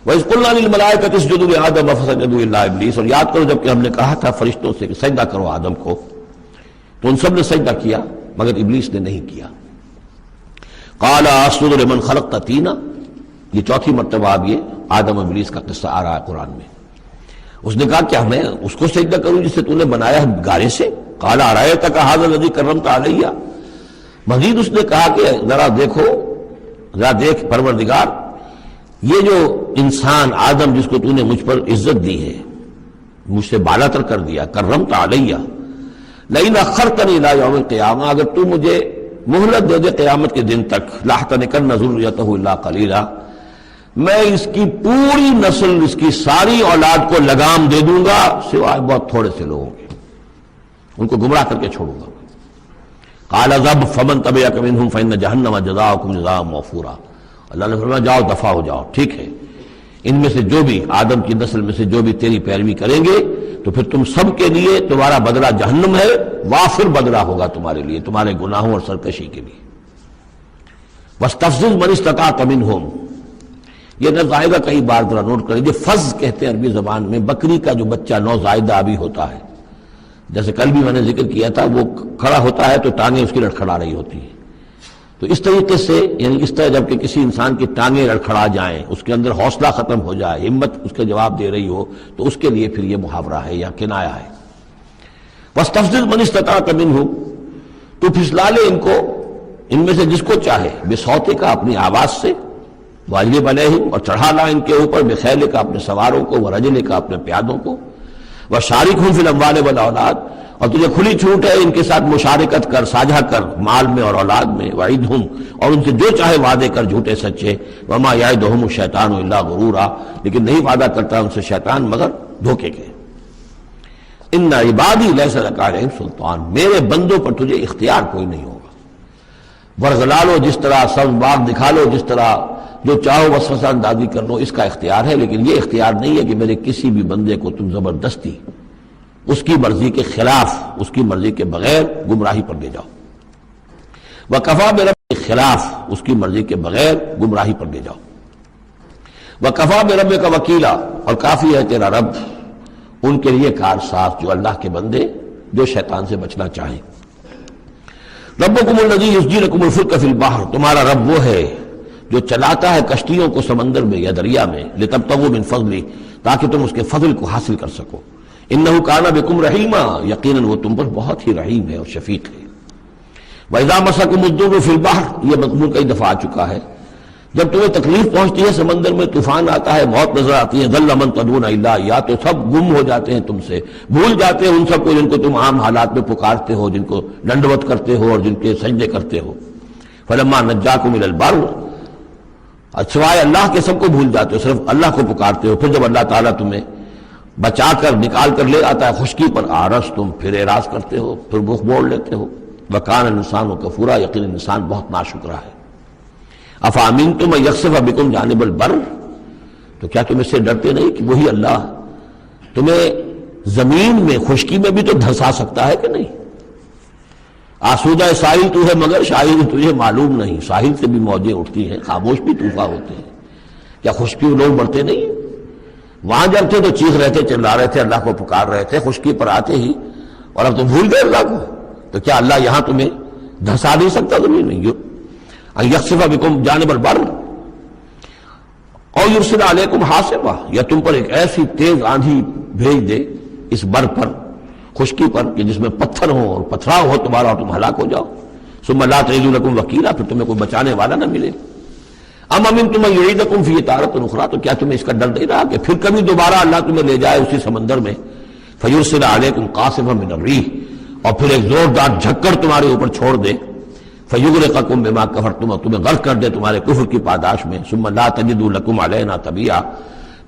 وَإِذْ قُلْنَا لِلْمَلَائِكَةِ اسْجُدُوا لِآدَمَ فَسَجَدُوا إِلَّا إِبْلِيسَ، اور یاد کرو جب کہ ہم نے کہا تھا فرشتوں سے کہ سجدہ کرو آدم کو، تو ان سب نے سجدہ کیا مگر ابلیس نے نہیں کیا۔ قَالَ أَسْجُدُ لِمَنْ خَلَقْتَ طِينًا، یہ چوتھی مرتبہ اب یہ آدم ابلیس کا قصہ آ رہا ہے قرآن میں۔ اس نے کہا کیا میں اس کو سجدہ کروں جسے تو نے بنایا ہے گارے سے؟ قَالَ أَرَأَيْتَكَ هَذَا الَّذِي كَرَّمْتَ عَلَيَّ، مزید اس نے کہا کہ ذرا دیکھو، ذرا دیکھ پروردگار، یہ جو انسان آدم جس کو تو نے مجھ پر عزت دی ہے، مجھ سے بالا تر کر دیا، کرمت علیہ، لئن اخرتنی الی یوم القیامہ، اگر تو مجھے مہلت دے دے قیامت کے دن تک، لاحتنکن ذریتہ الا قلیلا، میں اس کی پوری نسل، اس کی ساری اولاد کو لگام دے دوں گا سوائے بہت تھوڑے سے لوگوں کے، ان کو گمراہ کر کے چھوڑوں گا۔ قال ذب فمن تبعک منہم فإن جہنم جزاؤکم جزاء موفورا، اللہ نے فرمایا جاؤ دفع ہو جاؤ، ٹھیک ہے، ان میں سے جو بھی آدم کی نسل میں سے جو بھی تیری پیروی کریں گے تو پھر تم سب کے لیے تمہارا بدلہ جہنم ہے، وافر بدلہ ہوگا تمہارے لیے، تمہارے گناہوں اور سرکشی کے لیے۔ وَاسْتَفْزِزْ مَنِ اسْتَطَعْتَ مِنْهُمْ، یہ نوزائیدہ کئی بار ذرا نوٹ کریں، یہ فز کہتے ہیں عربی زبان میں، بکری کا جو بچہ نوزائیدہ ابھی ہوتا ہے، جیسے کل بھی میں نے ذکر کیا تھا، وہ کھڑا ہوتا ہے تو ٹانگیں اس کی لڑکھڑا رہی ہوتی ہیں، تو اس طریقے سے یعنی اس طرح جب کہ کسی انسان کی ٹانگیں لڑکھڑا جائیں، اس کے اندر حوصلہ ختم ہو جائے، ہمت اس کے جواب دے رہی ہو، تو اس کے لیے پھر یہ محاورہ ہے یا کنایہ ہے۔ وَاسْتَفْزِزْ مَنِ اسْتَطَعْتَ مِنْهُمْ، تو پھسلا لے ان کو، ان میں سے جس کو چاہے، بِصَوْتِكَ، اپنی آواز سے، وَاجْلِبْ عَلَيْهِمْ، اور چڑھا لا ان کے اوپر، بِخَيْلِكَ، اپنے سواروں کو، وَرَجْلِكَ، اپنے پیادوں کو، وَشَارِكْهُمْ فِي الْأَمْوَالِ وَالْأَوْلَادِ، اور تجھے کھلی چھوٹ ہے ان کے ساتھ مشارکت کر، ساجھا کر مال میں اور اولاد میں، وعدہم، اور ان سے جو چاہے وعدے کر جھوٹے سچے، وما یعدہم الشیطان الا غرورا، لیکن نہیں وعدہ کرتا ان سے شیطان مگر دھوکے کے۔ ان عبادی لیس لک علیہم سلطان، میرے بندوں پر تجھے اختیار کوئی نہیں ہوگا۔ ورزلا لو جس طرح، سب باغ دکھا لو جس طرح، جو چاہو وسوسہ اندازی کر لو، اس کا اختیار ہے، لیکن یہ اختیار نہیں ہے کہ میرے کسی بھی بندے کو تم زبردستی اس کی مرضی کے خلاف، اس کی مرضی کے بغیر گمراہی پر لے جاؤ۔ وَكَفَىٰ بِرَبِّكَ کے خلاف، اس کی مرضی کے بغیر گمراہی پر لے جاؤ۔ وَكَفَىٰ بِرَبِّكَ وَكِيلًا، اور کافی ہے تیرا رب ان کے لیے کارساز، جو اللہ کے بندے جو شیطان سے بچنا چاہیں۔ ربکم الذی یسجی لکم الفلک فی البحر، تمہارا رب وہ ہے جو چلاتا ہے کشتیوں کو سمندر میں یا دریا میں، لتبتغوا من فضلہ، تاکہ تم اس کے فضل کو حاصل کر سکو۔ انہ کان بکم رحیما، یقیناً وہ تم پر بہت ہی رحیم ہے اور شفیق ہے۔ وَإِذَا مَسَّكُمُ الضُّرُّ فِي الْبَحْرِ، یہ مضمون کئی دفعہ آ چکا ہے، جب تمہیں تکلیف پہنچتی ہے سمندر میں، طوفان آتا ہے، موت نظر آتی ہے، ضل من تدعون الا اياه، تو سب گم ہو جاتے ہیں تم سے، بھول جاتے ہیں ان سب کو جن کو تم عام حالات میں پکارتے ہو، جن کو ڈنڈوت کرتے ہو اور جن کے سجدے کرتے ہو۔ فلما نجاکم الى البر، سوائے اللہ کے سب کو بھول جاتے ہو، صرف اللہ کو پکارتے ہو۔ پھر جب اللہ تعالیٰ تمہیں بچا کر نکال کر لے آتا ہے خشکی پر، آرس تم پھر اعراض کرتے ہو، پھر رخ موڑ لیتے ہو۔ وکان الانسان کفورا، یقین انسان بہت ناشکرا ہے۔ افامنتم ان یخسف بکم جانب البر، تو کیا تم اس سے ڈرتے نہیں کہ وہی اللہ تمہیں زمین میں خشکی میں بھی تو دھسا سکتا ہے کہ نہیں؟ آسودہ ساحل تو ہے مگر شاہد تجھے معلوم نہیں، ساحل سے بھی موجیں اٹھتی ہیں، خاموش بھی طوفان ہوتے ہیں، کیا خشکی میں لوگ مرتے نہیں؟ وہاں جب تھے تو چیخ رہے تھے، چلا رہے تھے، اللہ کو پکار رہے تھے، خشکی پر آتے ہی اور اب تم بھول گئے اللہ کو، تو کیا اللہ یہاں تمہیں دھسا نہیں سکتا زمین میں؟ ان یخسف بکم جانب البر اور یرسل علیکم حاصبا، یا تم پر ایک ایسی تیز آندھی بھیج دے اس بر پر، خشکی پر، کہ جس میں پتھر ہو اور پتھراؤ ہو تمہارا اور تم ہلاک ہو جاؤ۔ ثم لا تجدوا لکم وکیلا، پھر تمہیں کوئی بچانے والا نہ ملے۔ ام امنتم ان یعیدکم فیہ تارۃ اخری، تو کیا تمہیں اس کا ڈر نہیں رہا کہ پھر کبھی دوبارہ اللہ تمہیں لے جائے اسی سمندر میں؟ فیرسل علیکم قاصفا من الریح، اور پھر ایک زوردار جھکڑ تمہارے اوپر چھوڑ دے، فیغرقکم بما کفرتم، اور تمہیں غرق کر دے تمہارے کفر کی پاداش میں۔ ثم لا تجدوا لکم علینا تبیعا،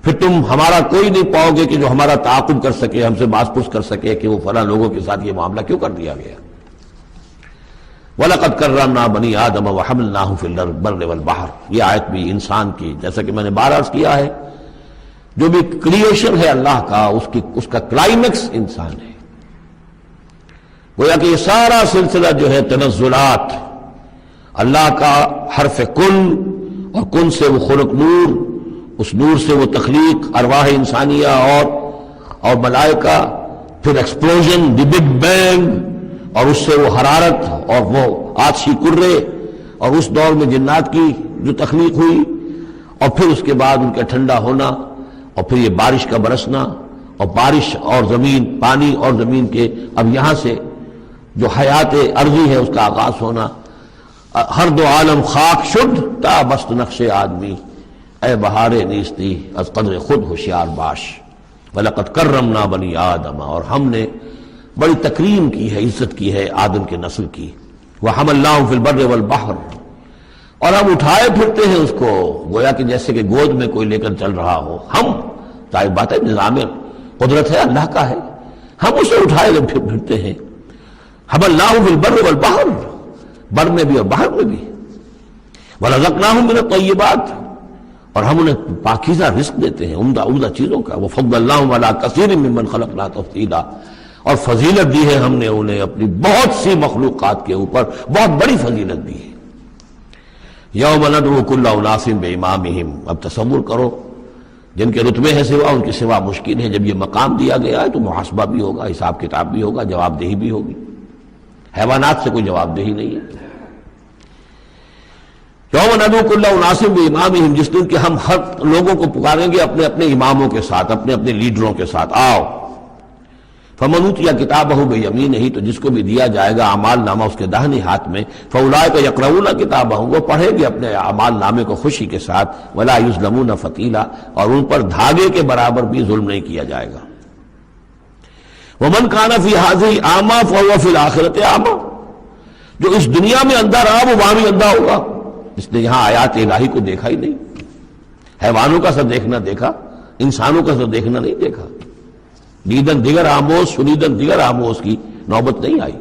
پھر تم ہمارا کوئی نہیں پاؤ گے کہ جو ہمارا تعاقب کر سکے، ہم سے باز پرس کر سکے کہ وہ فلاں لوگوں کے ساتھ یہ معاملہ کیوں کر دیا گیا۔ وَلَقَدْ كَرَّمْنَا بَنِي آدَمَ وَحَمَلْنَاهُمْ فِي الْبَرِّ وَالْبَحْرِ، یہ آیت بھی انسان کی، جیسا کہ میں نے بار عرض کیا ہے، جو بھی کریشن ہے اللہ کا، اس کا کلائمیکس انسان ہے۔ گویا کہ یہ سارا سلسلہ جو ہے تنزلات، اللہ کا حرف کن، اور کن سے وہ خلق نور، اس نور سے وہ تخلیق ارواح انسانیہ اور ملائکہ، پھر ایکسپلوژن، دی بگ بینگ، اور اس سے وہ حرارت اور وہ آتشی کرے، اور اس دور میں جنات کی جو تخلیق ہوئی، اور پھر اس کے بعد ان کا ٹھنڈا ہونا، اور پھر یہ بارش کا برسنا، اور بارش اور زمین، پانی اور زمین کے اب یہاں سے جو حیات ارضی ہے اس کا آغاز ہونا۔ ہر دو عالم خاک شد تا بست نقش آدمی، اے بہار نیستی از قدر خود ہوشیار باش۔ وَلَقَدْ كَرَّمْنَا بَنِي آدَمَ، اور ہم نے بڑی تکریم کی ہے، عزت کی ہے آدم کے نسل کی۔ وَحَمَلْنَاهُمْ فِي الْبَرِّ وَالْبَحْرِ، اور ہم اٹھائے پھرتے ہیں اس کو، گویا کہ جیسے کہ گود میں کوئی لے کر چل رہا ہو۔ ہم، ظاہر بات ہے نظام قدرت ہے اللہ کا ہے، ہم اسے اٹھائے پھرتے ہیں۔ حَمَلْنَاهُمْ فِي الْبَرِّ وَالْبَحْرِ، بر میں بھی اور باہر میں بھی۔ وَرَزَقْنَاهُمْ مِنَ الطَّيِّبَاتِ، اور ہم انہیں پاکیزہ رزق دیتے ہیں، عمدہ چیزوں کا۔ وَفَضَّلْنَاهُمْ عَلَىٰ كَثِيرٍ مِّمَّنْ خَلَقْنَا تَفْضِيلًا، اور فضیلت دی ہے ہم نے انہیں اپنی بہت سی مخلوقات کے اوپر، بہت بڑی فضیلت دی ہے۔ یوم ندعو کل اناس بامامہم، اب تصور کرو جن کے رتبے ہیں سوا، ان کے سوا مشکل ہے، جب یہ مقام دیا گیا ہے تو محاسبہ بھی ہوگا، حساب کتاب بھی ہوگا، جواب دہی بھی ہوگی۔ حیوانات سے کوئی جواب دہی نہیں ہے۔ یوم ندعو کل اناس بامامہم، جس دن کہ ہم ہر لوگوں کو پکاریں گے اپنے اپنے اماموں کے ساتھ، اپنے اپنے لیڈروں کے ساتھ، آؤ۔ فمن اوتی کتابہ بیمینہ، تو جس کو بھی دیا جائے گا اعمال نامہ اس کے داہنے ہاتھ میں، فاولئک یقرؤون کتابہ، وہ پڑھیں گے اپنے اعمال نامے کو خوشی کے ساتھ، ولا یظلمون فتیلا، اور ان پر دھاگے کے برابر بھی ظلم نہیں کیا جائے گا۔ ومن کان فی ہذہ اعمی فہو فی الآخرۃ اعمی، جو اس دنیا میں اندھا رہا وہ وہاں بھی اندھا ہوگا، اس نے یہاں آیات الہی کو دیکھا ہی نہیں، حیوانوں کا سا دیکھنا دیکھا، انسانوں کا سا دیکھنا نہیں دیکھا۔ دیدن دیگر آموز شنیدن دیگر آموز کی نوبت نہیں آئی.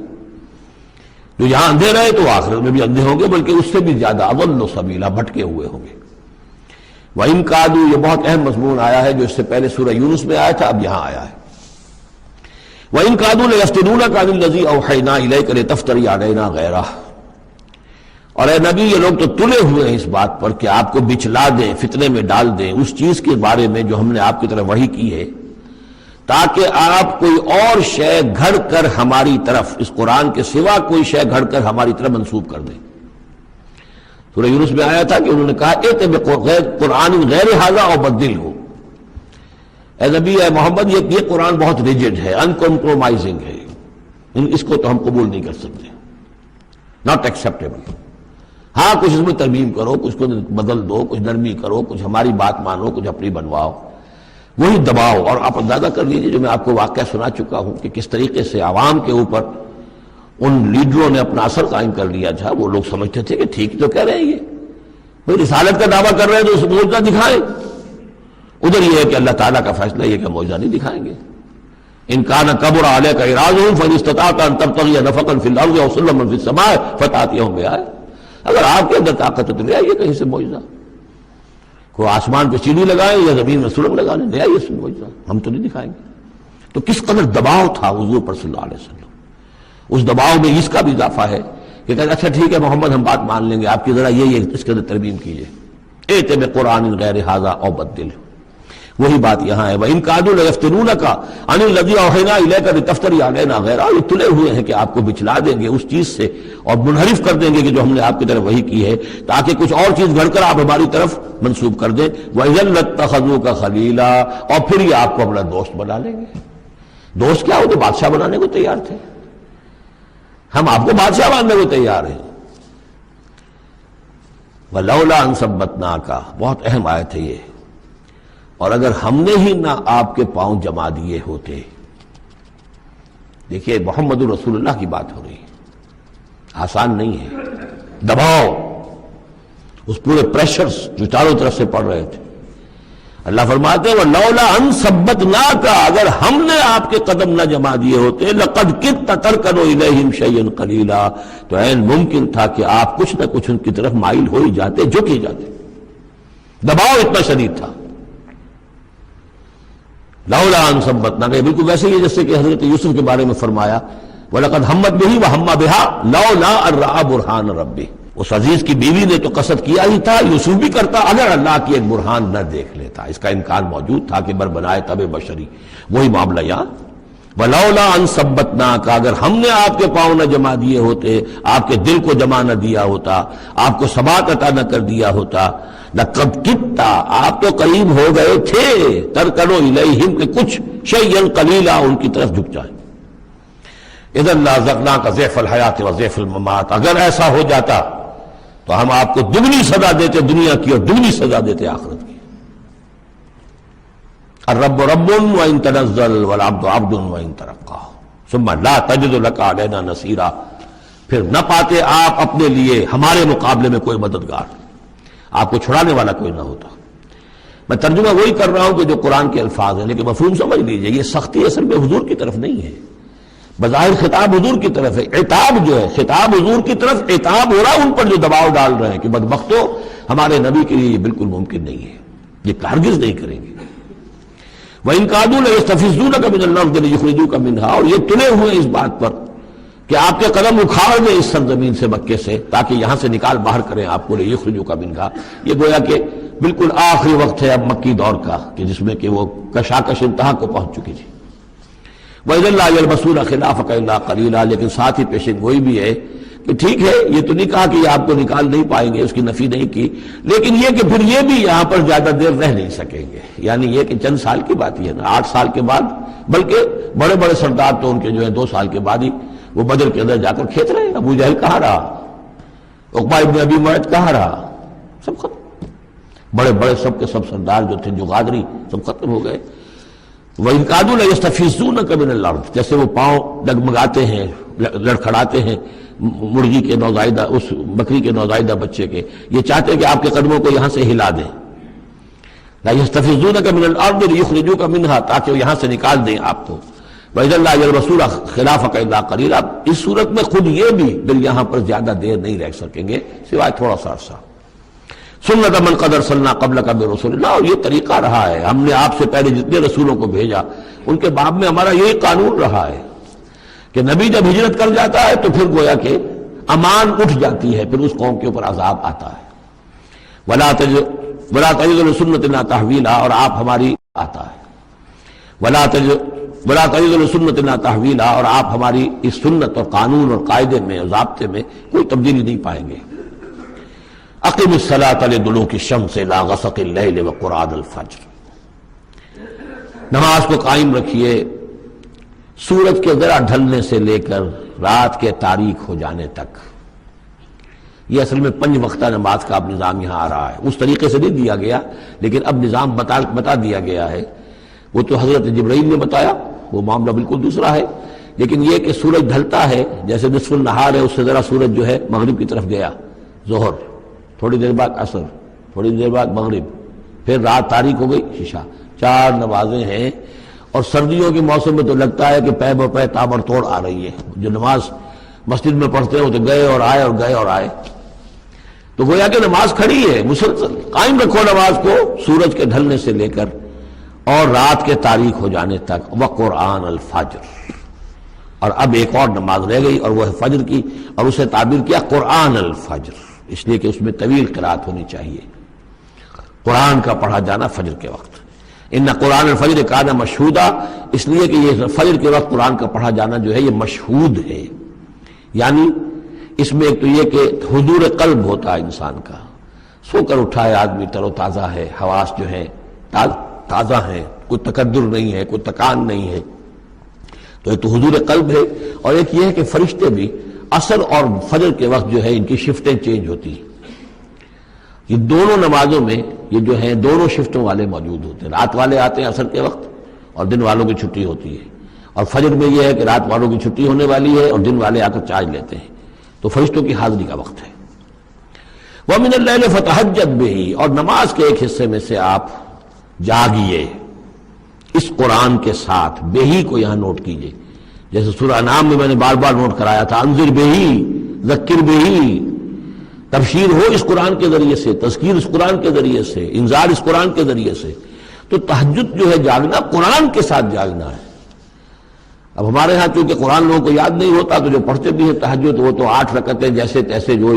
جو یہاں اندھے رہے تو آخرت میں بھی اندھے ہوں گے، بلکہ اس سے بھی زیادہ اضل سبیلا، بھٹکے ہوئے ہوں گے. وَإِن كَادُوا، یہ بہت اہم مضمون آیا ہے جو اس سے پہلے سورہ یونس میں آیا تھا، اب یہاں آیا ہے. وَإِن كَادُوا لَيَفْتِنُونَكَ عَنِ الَّذِي أَوْحَيْنَا إِلَيْكَ لِتَفْتَرِيَ عَلَيْنَا غَيْرَهُ. اور اے نبی یہ لوگ تو تلے ہوئے ہیں اس بات پر کہ آپ کو بچلا دیں، فتنے میں ڈال دیں اس چیز کے بارے میں جو ہم نے آپ کی طرف وحی کی ہے، تاکہ آپ کوئی اور شے گھڑ کر ہماری طرف، اس قرآن کے سوا کوئی شے گھڑ کر ہماری طرف منسوب کر دیں. سورہ یونس میں آیا تھا کہ انہوں نے کہا ایت بقرآن غیر ھذا او بدلہ. اے نبی اے محمد یہ قرآن بہت ریجڈ ہے، ان کمپرومائزنگ ہے، اس کو تو ہم قبول نہیں کر سکتے، ناٹ ایکسیپٹیبل. ہاں کچھ اس میں ترمیم کرو، کچھ کو بدل دو، کچھ نرمی کرو، کچھ ہماری بات مانو، کچھ اپنی بنواؤ، وہی دباؤ. اور آپ اندازہ کر لیجیے جو میں آپ کو واقعہ سنا چکا ہوں کہ کس طریقے سے عوام کے اوپر ان لیڈروں نے اپنا اثر قائم کر لیا تھا. وہ لوگ سمجھتے تھے کہ ٹھیک تو کہہ رہے ہیں، یہ بھائی رسالت کا دعویٰ کر رہے ہیں تو اس معجزہ دکھائیں. ادھر یہ ہے کہ اللہ تعالیٰ کا فیصلہ یہ کہ معجزہ نہیں دکھائیں گے. ان کان کبر علیک اعراضهم فان استطعت ان تبتغي نفقا في الارض او سلما في السماء فتاتيهم بآية. اگر آپ کے اندر طاقت ہے تو لے آئیے کہیں سے معجزہ. کوئی آسمان پہ سیڑھی لگائیں یا زمین میں سرنگ لگا لیں، لے آئیے اس معجزہ، ہم تو نہیں دکھائیں گے. تو کس قدر دباؤ تھا حضور پر صلی اللہ علیہ وسلم. اس دباؤ میں اس کا بھی اضافہ ہے کہ کہتے اچھا ٹھیک ہے محمد ہم بات مان لیں گے آپ کی، ذرا یہ اس کے اندر ترمیم کیجیے. ایت بقرآن غیر ھذا او بدل. وہی بات یہاں ہے. وَإِن كَادُوا لَيَفْتِنُونَكَ عَنِ الَّذِي أَوْحَيْنَا إِلَيْكَ لِتَفْتَرِيَ عَلَيْنَا غَيْرَهُ. یہ تلے ہوئے ہیں کہ آپ کو بچلا دیں گے اس چیز سے اور منحرف کر دیں گے کہ جو ہم نے آپ کی طرف وحی کی ہے، تاکہ کچھ اور چیز گھڑ کر آپ ہماری طرف منسوب کر دیں. وَإِذًا لَاتَّخَذُوكَ خَلِيلًا. اور پھر یہ آپ کو اپنا دوست بنا لیں گے. دوست کیا ہو تو بادشاہ بنانے کو تیار تھے، ہم آپ کو بادشاہ بنانے کو تیار ہیں. وَلَوْلَا أَن ثَبَّتْنَاكَ، بہت اہم آیت ہے یہ. اور اگر ہم نے ہی نہ آپ کے پاؤں جما دیے ہوتے. دیکھیے محمد رسول اللہ کی بات ہو رہی ہے، آسان نہیں ہے. دباؤ، اس پورے پریشرز جو چاروں طرف سے پڑ رہے تھے. اللہ فرماتے ہیں وَلَوْلَا أَن ثَبَّتْنَاكَ، اگر ہم نے آپ کے قدم نہ جما دیے ہوتے لَقَدْ كِدتَّ تَرْكَنُ إِلَيْهِمْ شَيْئًا قَلِيلًا، تو عین ممکن تھا کہ آپ کچھ نہ کچھ ان کی طرف مائل ہو ہی جاتے، جھک ہی جاتے. دباؤ اتنا شدید تھا. لولا ان ثبتناک، بالکل ویسے ہی جیسے کہ حضرت یوسف کے بارے میں فرمایا وَلَقَدْ هَمَّتْ بِهِ وَهَمَّ بِهَا لَوْلَا أَن رَأَىٰ بُرْهَانَ رَبِّهِ. اس عزیز کی بیوی نے تو قصد کیا ہی تھا، یوسف بھی کرتا، اگر اللہ کی ایک برہان نہ دیکھ لیتا. اس کا امکان موجود تھا کہ بربنائے تب بشری. وہی معاملہ یہاں وَلَوْلَا أَن ثَبَّتْنَاكَ، اگر ہم نے آپ کے پاؤں نہ جما دیے ہوتے، آپ کے دل کو جما نہ دیا ہوتا، آپ کو ثبات عطا نہ کر دیا ہوتا. لَقَدْ كِدتَّ، آپ تو قریب ہو گئے تھے، تَرْكَنُ إِلَيْهِمْ کہ کچھ شَيْئًا قَلِيلًا ان کی طرف جھک جائے. اِذًا لَأَذَقْنَاكَ ضِعْفَ الْحَيَاةِ وَضِعْفَ الْمَمَاتِ، اگر ایسا ہو جاتا تو ہم آپ کو دگنی سزا دیتے دنیا کی اور دگنی سزا دیتے آخرت کی. الرب رب وإن تنزل والعبد عبد وإن ترقى ثم لا تجد لك علينا نصيرا. پھر نہ پاتے آپ اپنے لیے ہمارے مقابلے میں کوئی مددگار، آپ کو چھڑانے والا کوئی نہ ہوتا. میں ترجمہ وہی کر رہا ہوں کہ جو قرآن کے الفاظ ہیں، لیکن مفہوم سمجھ لیجئے. یہ سختی اصل میں حضور کی طرف نہیں ہے، بظاہر خطاب حضور کی طرف ہے. عتاب جو ہے خطاب حضور کی طرف، عتاب ہو رہا ان پر جو دباؤ ڈال رہے ہیں کہ بدبختو ہمارے نبی کے لیے یہ بالکل ممکن نہیں ہے، یہ ہرگز نہیں کریں گے. وَإِن كَادُوا لَيَسْتَفِزُّونَكَ مِنَ الْأَرْضِ لِيُخْرِجُوكَ مِنْهَا، اور یہ تلے ہوئے اس بات پر کہ آپ کے قدم اکھاڑ دیں اس سرزمین سے، مکے سے، تاکہ یہاں سے نکال باہر کریں آپ کو. لِيُخْرِجُوكَ مِنْهَا، یہ گویا کہ بالکل آخری وقت ہے اب مکی دور کا کہ جس میں کہ وہ کشاکش انتہا کو پہنچ چکی تھی. وَإِذًا لَا يَلْبَسُونَ خِلَافَكَ إِلَّا قَلِيلًا، لیکن ساتھ ہی پیشن گوئی بھی ہے کہ ٹھیک ہے یہ تو نہیں کہا کہ یہ آپ کو نکال نہیں پائیں گے، اس کی نفی نہیں کی، لیکن یہ کہ پھر یہ بھی یہاں پر زیادہ دیر رہ نہیں سکیں گے. یعنی یہ کہ چند سال کی بات ہی ہے نا، 8 سال کے بعد، بلکہ بڑے بڑے سردار تو ان کے جو ہے 2 سال کے بعد ہی وہ بدر کے اندر جا کر کھیت رہے. ابو جہل کہاں رہا، عقبہ ابن ابی معیط کہاں رہا، سب ختم. بڑے بڑے سب کے سب سردار جو تھے جو غادری سب ختم ہو گئے. وَإِن كَادُوا لَيَسْتَفِزُّونَكَ مِنَ الْأَرْضِ، جیسے وہ پاؤں ڈگمگاتے ہیں، لڑکھڑاتے ہیں مرغی کے نوزائیدہ، اس بکری کے نوزائیدہ بچے کے، یہ چاہتے ہیں کہ آپ کے قدموں کو یہاں سے ہلا دیں. لا یستفزونک من الارض لیخرجوک منها، تاکہ وہ یہاں سے نکال دیں آپ کو. وَإِذًا لَا يَلْبَثُونَ خِلَافَكَ إِلَّا قَلِيلًا. اس صورت میں خود یہ بھی دل یہاں پر زیادہ دیر نہیں رہ سکیں گے سوائے تھوڑا سا عرصہ. سنت من قد ارسلنا قبلک من رسل اللہ، اور یہ طریقہ رہا ہے ہم نے آپ سے پہلے جتنے رسولوں کو بھیجا ان کے باب میں ہمارا یہی قانون رہا ہے کہ نبی جب ہجرت کر جاتا ہے تو پھر گویا کہ امان اٹھ جاتی ہے، پھر اس قوم کے اوپر عذاب آتا ہے. ولا تجد لسنتنا تحویلا، اور آپ ہماری آتا ہے. ولا تجد لسنتنا تحویلا، اور آپ ہماری اس سنت اور قانون اور قاعدے میں اور ضابطے میں کوئی تبدیلی نہیں پائیں گے. اقم الصلاۃ لدلوک الشمس الى غسق اللیل وقرآن الفجر. نماز کو قائم رکھیے سورج کے ذرا ڈھلنے سے لے کر رات کے تاریک ہو جانے تک. یہ اصل میں 5 وقتہ نماز کا اب نظام یہاں آ رہا ہے. اس طریقے سے نہیں دیا گیا لیکن اب نظام بتا دیا گیا ہے. وہ تو حضرت جبرائیل نے بتایا، وہ معاملہ بالکل دوسرا ہے. لیکن یہ کہ سورج ڈھلتا ہے، جیسے نصف النہار ہے، اس سے ذرا سورج جو ہے مغرب کی طرف گیا، ظہر، تھوڑی دیر بعد عصر، تھوڑی دیر بعد مغرب، پھر رات تاریک ہو گئی عشاء. 4 نمازیں ہیں. اور سردیوں کے موسم میں تو لگتا ہے کہ پے بپے تابڑ توڑ آ رہی ہے. جو نماز مسجد میں پڑھتے ہیں وہ تو گئے اور آئے اور گئے اور آئے. تو گویا کہ نماز کھڑی ہے مسلسل. قائم رکھو نماز کو سورج کے ڈھلنے سے لے کر اور رات کے تاریک ہو جانے تک. وقرآن الفجر. اور اب ایک اور نماز رہ گئی اور وہ ہے فجر کی، اور اسے تعبیر کیا قرآن الفجر، اس لیے کہ اس میں طویل قرات ہونی چاہیے. قرآن کا پڑھا جانا فجر کے وقت. ان قرآن الفجر کان مشہودا، اس لیے کہ یہ فجر کے وقت قرآن کا پڑھا جانا جو ہے یہ مشہود ہے. یعنی اس میں ایک تو یہ کہ حضور قلب ہوتا ہے انسان کا، سو کر اٹھا ہے آدمی، تر و تازہ ہے، حواس جو ہے تازہ ہیں، کوئی تکدر نہیں ہے، کوئی تکان نہیں ہے. تو ایک تو حضور قلب ہے، اور ایک یہ ہے کہ فرشتے بھی عصر اور فجر کے وقت جو ہے ان کی شفٹیں چینج ہوتی ہیں. یہ دونوں نمازوں میں یہ جو ہیں دونوں شفٹوں والے موجود ہوتے ہیں. رات والے آتے ہیں عصر کے وقت اور دن والوں کی چھٹی ہوتی ہے. اور فجر میں یہ ہے کہ رات والوں کی چھٹی ہونے والی ہے اور دن والے آ کر چارج لیتے ہیں. تو فرشتوں کی حاضری کا وقت ہے. وَمِنَ اللَّيْلِ فَتَهَجَّدْ بِهِ، اور نماز کے ایک حصے میں سے آپ جاگیے اس قرآن کے ساتھ. بہی کو یہاں نوٹ کیجئے، جیسے سورہ انعام میں نے بار بار نوٹ کرایا تھا، انذر بہی ذکر بہی، تبشیر ہو اس قرآن کے ذریعے سے، تذکیر اس قرآن کے ذریعے سے، انذار اس قرآن کے ذریعے سے. تو تہجد جو ہے جاگنا قرآن کے ساتھ جاگنا ہے. اب ہمارے ہاں چونکہ قرآن لوگوں کو یاد نہیں ہوتا تو جو پڑھتے بھی ہیں تہجد وہ تو 8 رکعتیں جیسے تیسے جو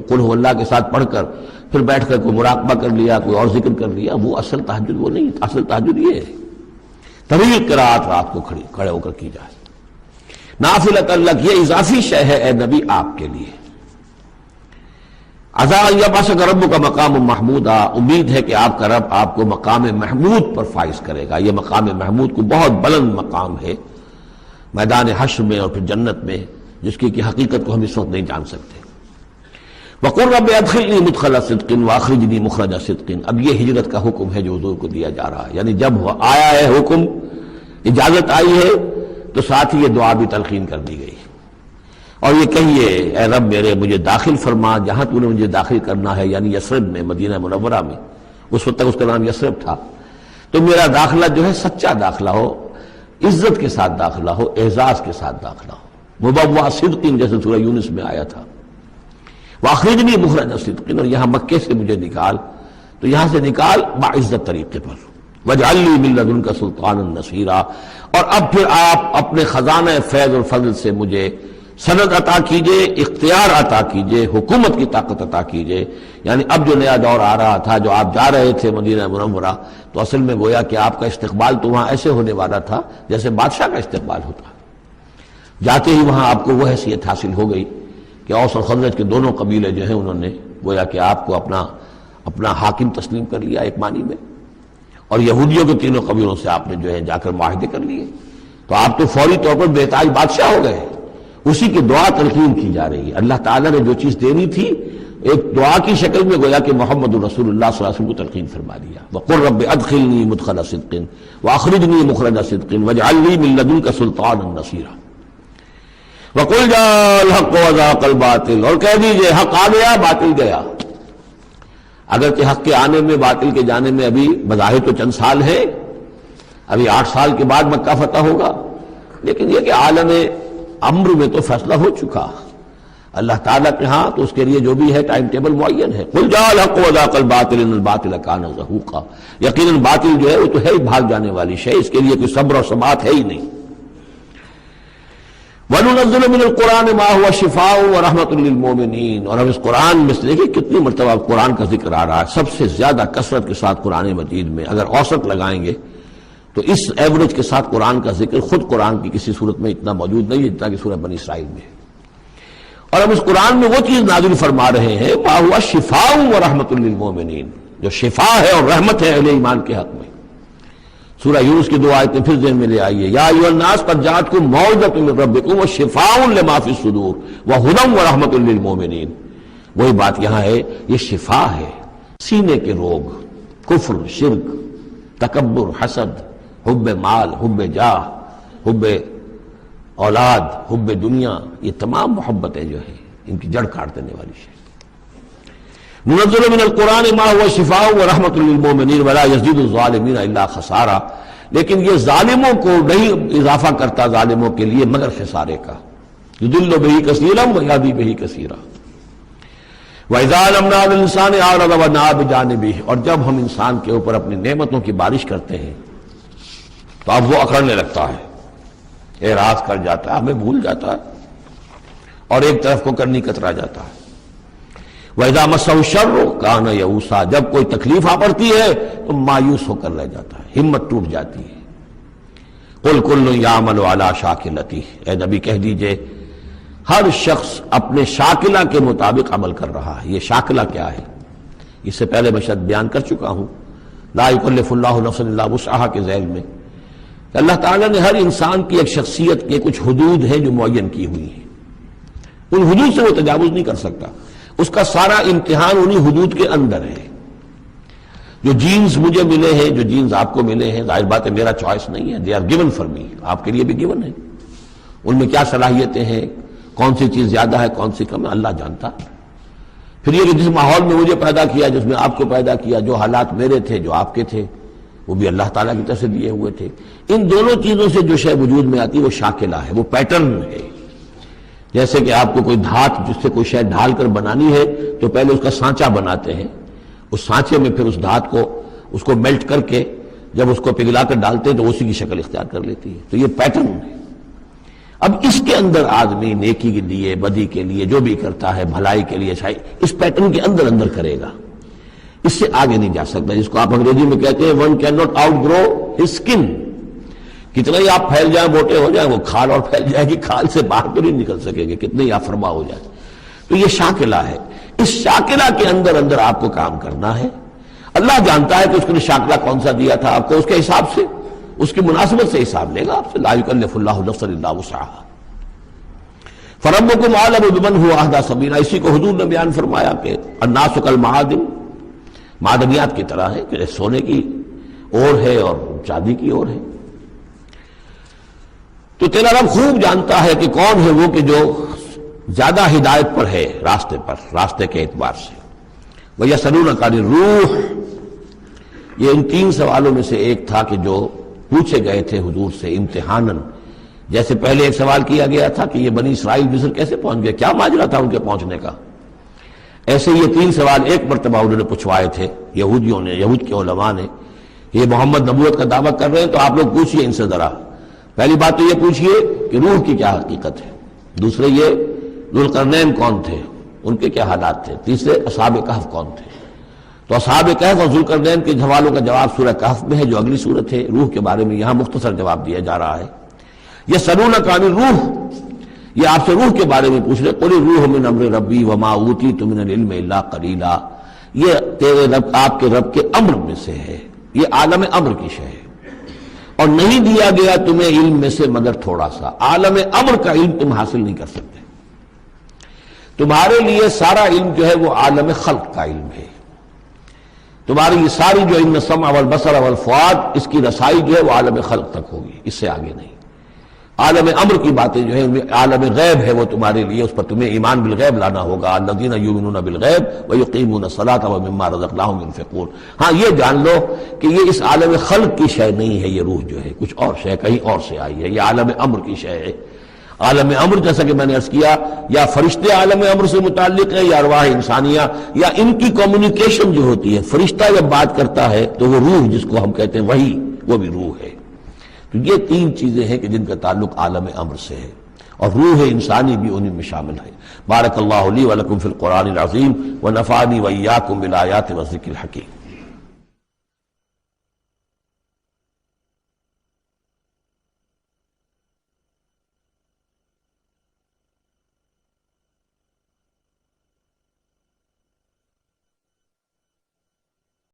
قل هو اللہ کے ساتھ پڑھ کر پھر بیٹھ کر کوئی مراقبہ کر لیا، کوئی اور ذکر کر لیا. وہ اصل تہجد وہ نہیں. اصل تہجد یہ ہے طویل قرات رات کو کھڑے ہو کر کی جائے. نافلۃ لک، یہ اضافی شے ہے اے نبی آپ کے لیے. عسیٰ ان یبعثک ربک مقام محمودا، امید ہے کہ آپ کا رب آپ کو مقام محمود پر فائز کرے گا. یہ مقام محمود کو بہت بلند مقام ہے میدان حشر میں اور پھر جنت میں، جس کی حقیقت کو ہم اس وقت نہیں جان سکتے. وَقُلْ رَبِّ أَدْخِلْنِي مُدْخَلَ صِدْقٍ وَأَخْرِجْنِي مُخْرَجَ صِدْقٍ. اب یہ ہجرت کا حکم ہے جو حضور کو دیا جا رہا ہے. یعنی جب آیا ہے حکم، اجازت آئی ہے، تو ساتھ ہی یہ دعا بھی تلقین کر دی گئی. اور یہ کہیے اے رب میرے مجھے داخل فرما جہاں تو نے مجھے داخل کرنا ہے، یعنی یثرب میں، مدینہ منورہ میں. اس وقت تک اس کا نام یثرب تھا. تو میرا داخلہ جو ہے سچا داخلہ ہو، عزت کے ساتھ داخلہ ہو، اعزاز کے ساتھ داخلہ ہو. مبوع صدق جیسے سورہ یونس میں آیا تھا. وَأَخْرِجْنِي مُخْرَجَ صِدْقٍ، اور یہاں مکے سے مجھے نکال، تو یہاں سے نکال باعزت طریقے پر. وَاجْعَلْ لِي مِن لَّدُنْكَ سُلْطَانًا نَصِيرًا، اور اب پھر آپ اپنے خزانہ فیض اور فضل سے مجھے سند عطا کیجئے، اختیار عطا کیجئے، حکومت کی طاقت عطا کیجئے. یعنی اب جو نیا دور آ رہا تھا، جو آپ جا رہے تھے مدینہ منورہ، تو اصل میں گویا کہ آپ کا استقبال تو وہاں ایسے ہونے والا تھا جیسے بادشاہ کا استقبال ہوتا. جاتے ہی وہاں آپ کو وہ حیثیت حاصل ہو گئی کہ اوس اور خزرج کے دونوں قبیلے جو ہیں انہوں نے گویا کہ آپ کو اپنا حاکم تسلیم کر لیا ایک معنی میں. اور یہودیوں کے تینوں قبیلوں سے آپ نے جو ہے جا کر معاہدے کر لیے. تو آپ تو فوری طور پر بےتاج بادشاہ ہو گئے. اسی کی دعا تلقین کی جا رہی ہے. اللہ تعالیٰ نے جو چیز دینی تھی ایک دعا کی شکل میں گویا کہ محمد رسول اللہ صلی اللہ علیہ وسلم کو تلقین فرما دیا. وَقُلْ رَبِّ أَدْخِلْنِي مُدْخَلَ صِدْقٍ وَأَخْرِجْنِي مُخْرَجَ صِدْقٍ وَاجْعَلْ لِي مِن لَّدُنْكَ سُلْطَانًا نَصِيرًا. وَقُلْ جَاءَ الْحَقُّ وَزَهَقَ الْبَاطِلُ، اور کہہ دیجئے حق آ گیا باطل گیا. اگرچہ حق کے آنے میں باطل کے جانے میں ابھی بظاہر تو چند سال ہیں، ابھی 8 سال کے بعد مکہ فتح ہوگا، لیکن یہ کہ عالم امر میں تو فیصلہ ہو چکا اللہ تعالیٰ کے ہاں، تو اس کے لیے جو بھی ہے ٹائم ٹیبل معین ہے۔ قل جاء الحق وزهق الباطل ان الباطل كان زهوقا، یقیناً باطل جو ہے وہ تو ہے ہی بھاگ جانے والی شے، اس کے لیے کوئی صبر اور ثبات ہے ہی نہیں۔ وَنُنَزِّلُ مِنَ الْقُرْآنِ مَا هُوَ شِفَاءٌ وَرَحْمَةٌ لِّلْمُؤْمِنِينَ، اور اب اس قرآن میں سے دیکھیں کتنی مرتبہ قرآن کا ذکر آ رہا ہے، سب سے زیادہ کثرت کے ساتھ قرآن مجید میں اگر اوسط لگائیں گے تو اس ایوریج کے ساتھ قرآن کا ذکر خود قرآن کی کسی صورت میں اتنا موجود نہیں ہے جتنا کہ سورہ بنی اسرائیل میں ہے۔ اور اب اس قرآن میں وہ چیز نازل فرما رہے ہیں ما ہوا شفاء و رحمۃ للمؤمنین، جو شفا ہے اور رحمت ہے اہل ایمان کے حق میں۔ سورہ یونس کی 2 آیتیں پھر ذہن میں لے آئیے، یا ایھا الناس قد جاءتکم موعظۃ من ربکم وشفاء لما فی الصدور وہدی و رحمۃ للمؤمنین۔ وہی بات یہاں ہے، یہ شفا ہے، سینے کے روگ، کفر، شرک، تکبر، حسد، حب مال، حب جاہ، حب اولاد، حب دنیا، یہ تمام محبتیں جو ہیں ان کی جڑ کاٹ دینے والی شے۔ منزل من القرآن ما هو شفاء ورحمۃ للمؤمنین ولا یزید الظالمین الا خسارا، لیکن یہ ظالموں کو نہیں اضافہ کرتا ظالموں کے لیے مگر خسارے کا۔ یضل بہ کثیرا ویہدی بہ کثیرا۔ وَإِذَا أَنْعَمْنَا عَلَى الْإِنسَانِ أَعْرَضَ وَنَأَىٰ بِجَانِبِهِ، اور جب ہم انسان کے اوپر اپنی نعمتوں کی بارش کرتے ہیں تو اب وہ اکڑنے لگتا ہے، اعراض کر جاتا ہے، ہمیں بھول جاتا ہے اور ایک طرف کو کرنی کترا جاتا ہے۔ وَإِذَا مَسَّهُ الشَّرُّ كَانَ يَئُوسًا، جب کوئی تکلیف آ پڑتی ہے تو مایوس ہو کر رہ جاتا ہے، ہمت ٹوٹ جاتی ہے۔ قُلْ كُلٌّ يَعْمَلُ عَلَىٰ شَاكِلَتِهِ، اے نبی کہہ دیجئے ہر شخص اپنے شاکلہ کے مطابق عمل کر رہا ہے۔ یہ شاکلہ کیا ہے؟ اس سے پہلے میں شاید بیان کر چکا ہوں، لا يكلف الله نفسا الا وسعها کے ذیل میں کہ اللہ تعالیٰ نے ہر انسان کی ایک شخصیت کے کچھ حدود ہیں جو معین کی ہوئی ہیں، ان حدود سے وہ تجاوز نہیں کر سکتا، اس کا سارا امتحان انہی حدود کے اندر ہے۔ جو جینز مجھے ملے ہیں، جو جینز آپ کو ملے ہیں، ظاہر بات ہے میرا چوائس نہیں ہے، they are given for me, آپ کے لیے بھی گیون ہے۔ ان میں کیا صلاحیتیں ہیں، کون سی چیز زیادہ ہے کون سی کم ہے، اللہ جانتا۔ پھر یہ کہ جس ماحول میں مجھے پیدا کیا، جس میں آپ کو پیدا کیا، جو حالات میرے تھے جو آپ کے تھے وہ بھی اللہ تعالیٰ کی طرف سے دیے ہوئے تھے۔ ان دونوں چیزوں سے جو شے وجود میں آتی ہے وہ شاکلہ ہے، وہ پیٹرن ہے۔ جیسے کہ آپ کو کوئی دھات جس سے کوئی شے ڈھال کر بنانی ہے تو پہلے اس کا سانچہ بناتے ہیں، اس سانچے میں پھر اس دھات کو اس کو میلٹ کر کے جب اس کو پگھلا کر ڈالتے ہیں تو اسی کی شکل اختیار کر لیتی ہے، تو یہ پیٹرن ہے۔ اب اس کے اندر آدمی نیکی کے لیے، بدی کے لیے، جو بھی کرتا ہے بھلائی کے لیے اچھائی، اس پیٹرن کے اندر اندر کرے گا، اس سے آگے نہیں جا سکتا، جس کو آپ انگریزی میں کہتے ہیں one can not outgrow his skin. کتنا ہی آپ پھیل جائیں، موٹے ہو جائیں، وہ کھال اور پھیل جائے گی، کھال سے باہر تو نہیں نکل سکیں گے، کتنے ہی آپ فرما ہو جائیں۔ تو یہ شاکلہ ہے، اس شاکلہ کے اندر اندر آپ کو کام کرنا ہے۔ اللہ جانتا ہے کہ اس نے شاکلہ کون سا دیا تھا آپ کو، اس کے حساب سے، اس کی مناسبت سے حساب لے گا آپ سے۔ لا یکلف اللہ نفسا الا وسعها فربکم اعلم بمن هو اهدی سبیلا، اسی کو حضور نے بیان فرمایا کہ الناس کالمعادن، معدنیات کی طرح ہے کہ سونے کی اور ہے اور چاندی کی اور ہے۔ تو تیرا رب خوب جانتا ہے کہ کون ہے وہ کہ جو زیادہ ہدایت پر ہے، راستے پر، راستے کے اعتبار سے۔ وَيَسْأَلُونَكَ عَنِ الرُّوحِ، یہ ان 3 سوالوں میں سے ایک تھا کہ جو پوچھے گئے تھے حضور سے امتحاناً۔ جیسے پہلے ایک سوال کیا گیا تھا کہ یہ بنی اسرائیل مصر کیسے پہنچ گئے، کیا ماجرا تھا ان کے پہنچنے کا، ایسے یہ 3 سوال ایک مرتبہ انہوں نے پوچھوائے تھے یہودیوں نے، یہود کے علماء نے۔ یہ محمد نبوت کا دعویٰ کر رہے ہیں تو آپ لوگ پوچھئے ان سے ذرا، پہلی بات تو یہ پوچھئے کہ روح کی کیا حقیقت ہے، دوسرے یہ ذوالقرنین کون تھے، ان کے کیا حالات تھے، تیسرے اصحاب کہف کون تھے۔ تو اصحاب کہف اور ذوالقرنین کے حوالوں کا جواب سورہ کہف میں ہے جو اگلی سورت ہے۔ روح کے بارے میں یہاں مختصر جواب دیا جا رہا ہے۔ یسألونک عن الروح، یہ آپ سے روح کے بارے میں پوچھ رہے، قل الروح من امر ربی وما اوتیت من العلم الا قلیلا، یہ تیرے رب، آپ کے رب کے امر میں سے ہے، یہ عالم امر کی شے ہے، اور نہیں دیا گیا تمہیں علم میں سے مگر تھوڑا سا۔ عالم امر کا علم تم حاصل نہیں کر سکتے، تمہارے لیے سارا علم جو ہے وہ عالم خلق کا علم ہے۔ تمہاری یہ ساری جو ان السمع والبصر والفؤاد، اس کی رسائی جو ہے وہ عالم خلق تک ہوگی، اس سے آگے نہیں۔ عالم امر کی باتیں جو ہیں ان میں عالم غیب ہے وہ تمہارے لیے، اس پر تمہیں ایمان بالغیب لانا ہوگا. الذین یؤمنون بالغیب ویقیمون الصلاۃ ومما رزقناہم ينفقون. ہاں یہ جان لو کہ یہ اس عالم خلق کی شے نہیں ہے، یہ روح جو ہے کچھ اور شے کہیں اور سے آئی ہے، یہ عالم امر کی شے ہے. عالم امر جیسا کہ میں نے عرض کیا یا فرشتے عالم امر سے متعلق ہے یا ارواح انسانیہ یا ان کی کمیونیکیشن جو ہوتی ہے. فرشتہ جب بات کرتا ہے تو وہ روح جس کو ہم کہتے ہیں وحی وہ بھی روح ہے. تو یہ تین چیزیں ہیں کہ جن کا تعلق عالم امر سے ہے اور روح انسانی بھی انہیں میں شامل ہے. بارک اللہ لی ولکم فی القرآن العظیم ونفعنی وإیاکم بالآیات والذکر الحکیم.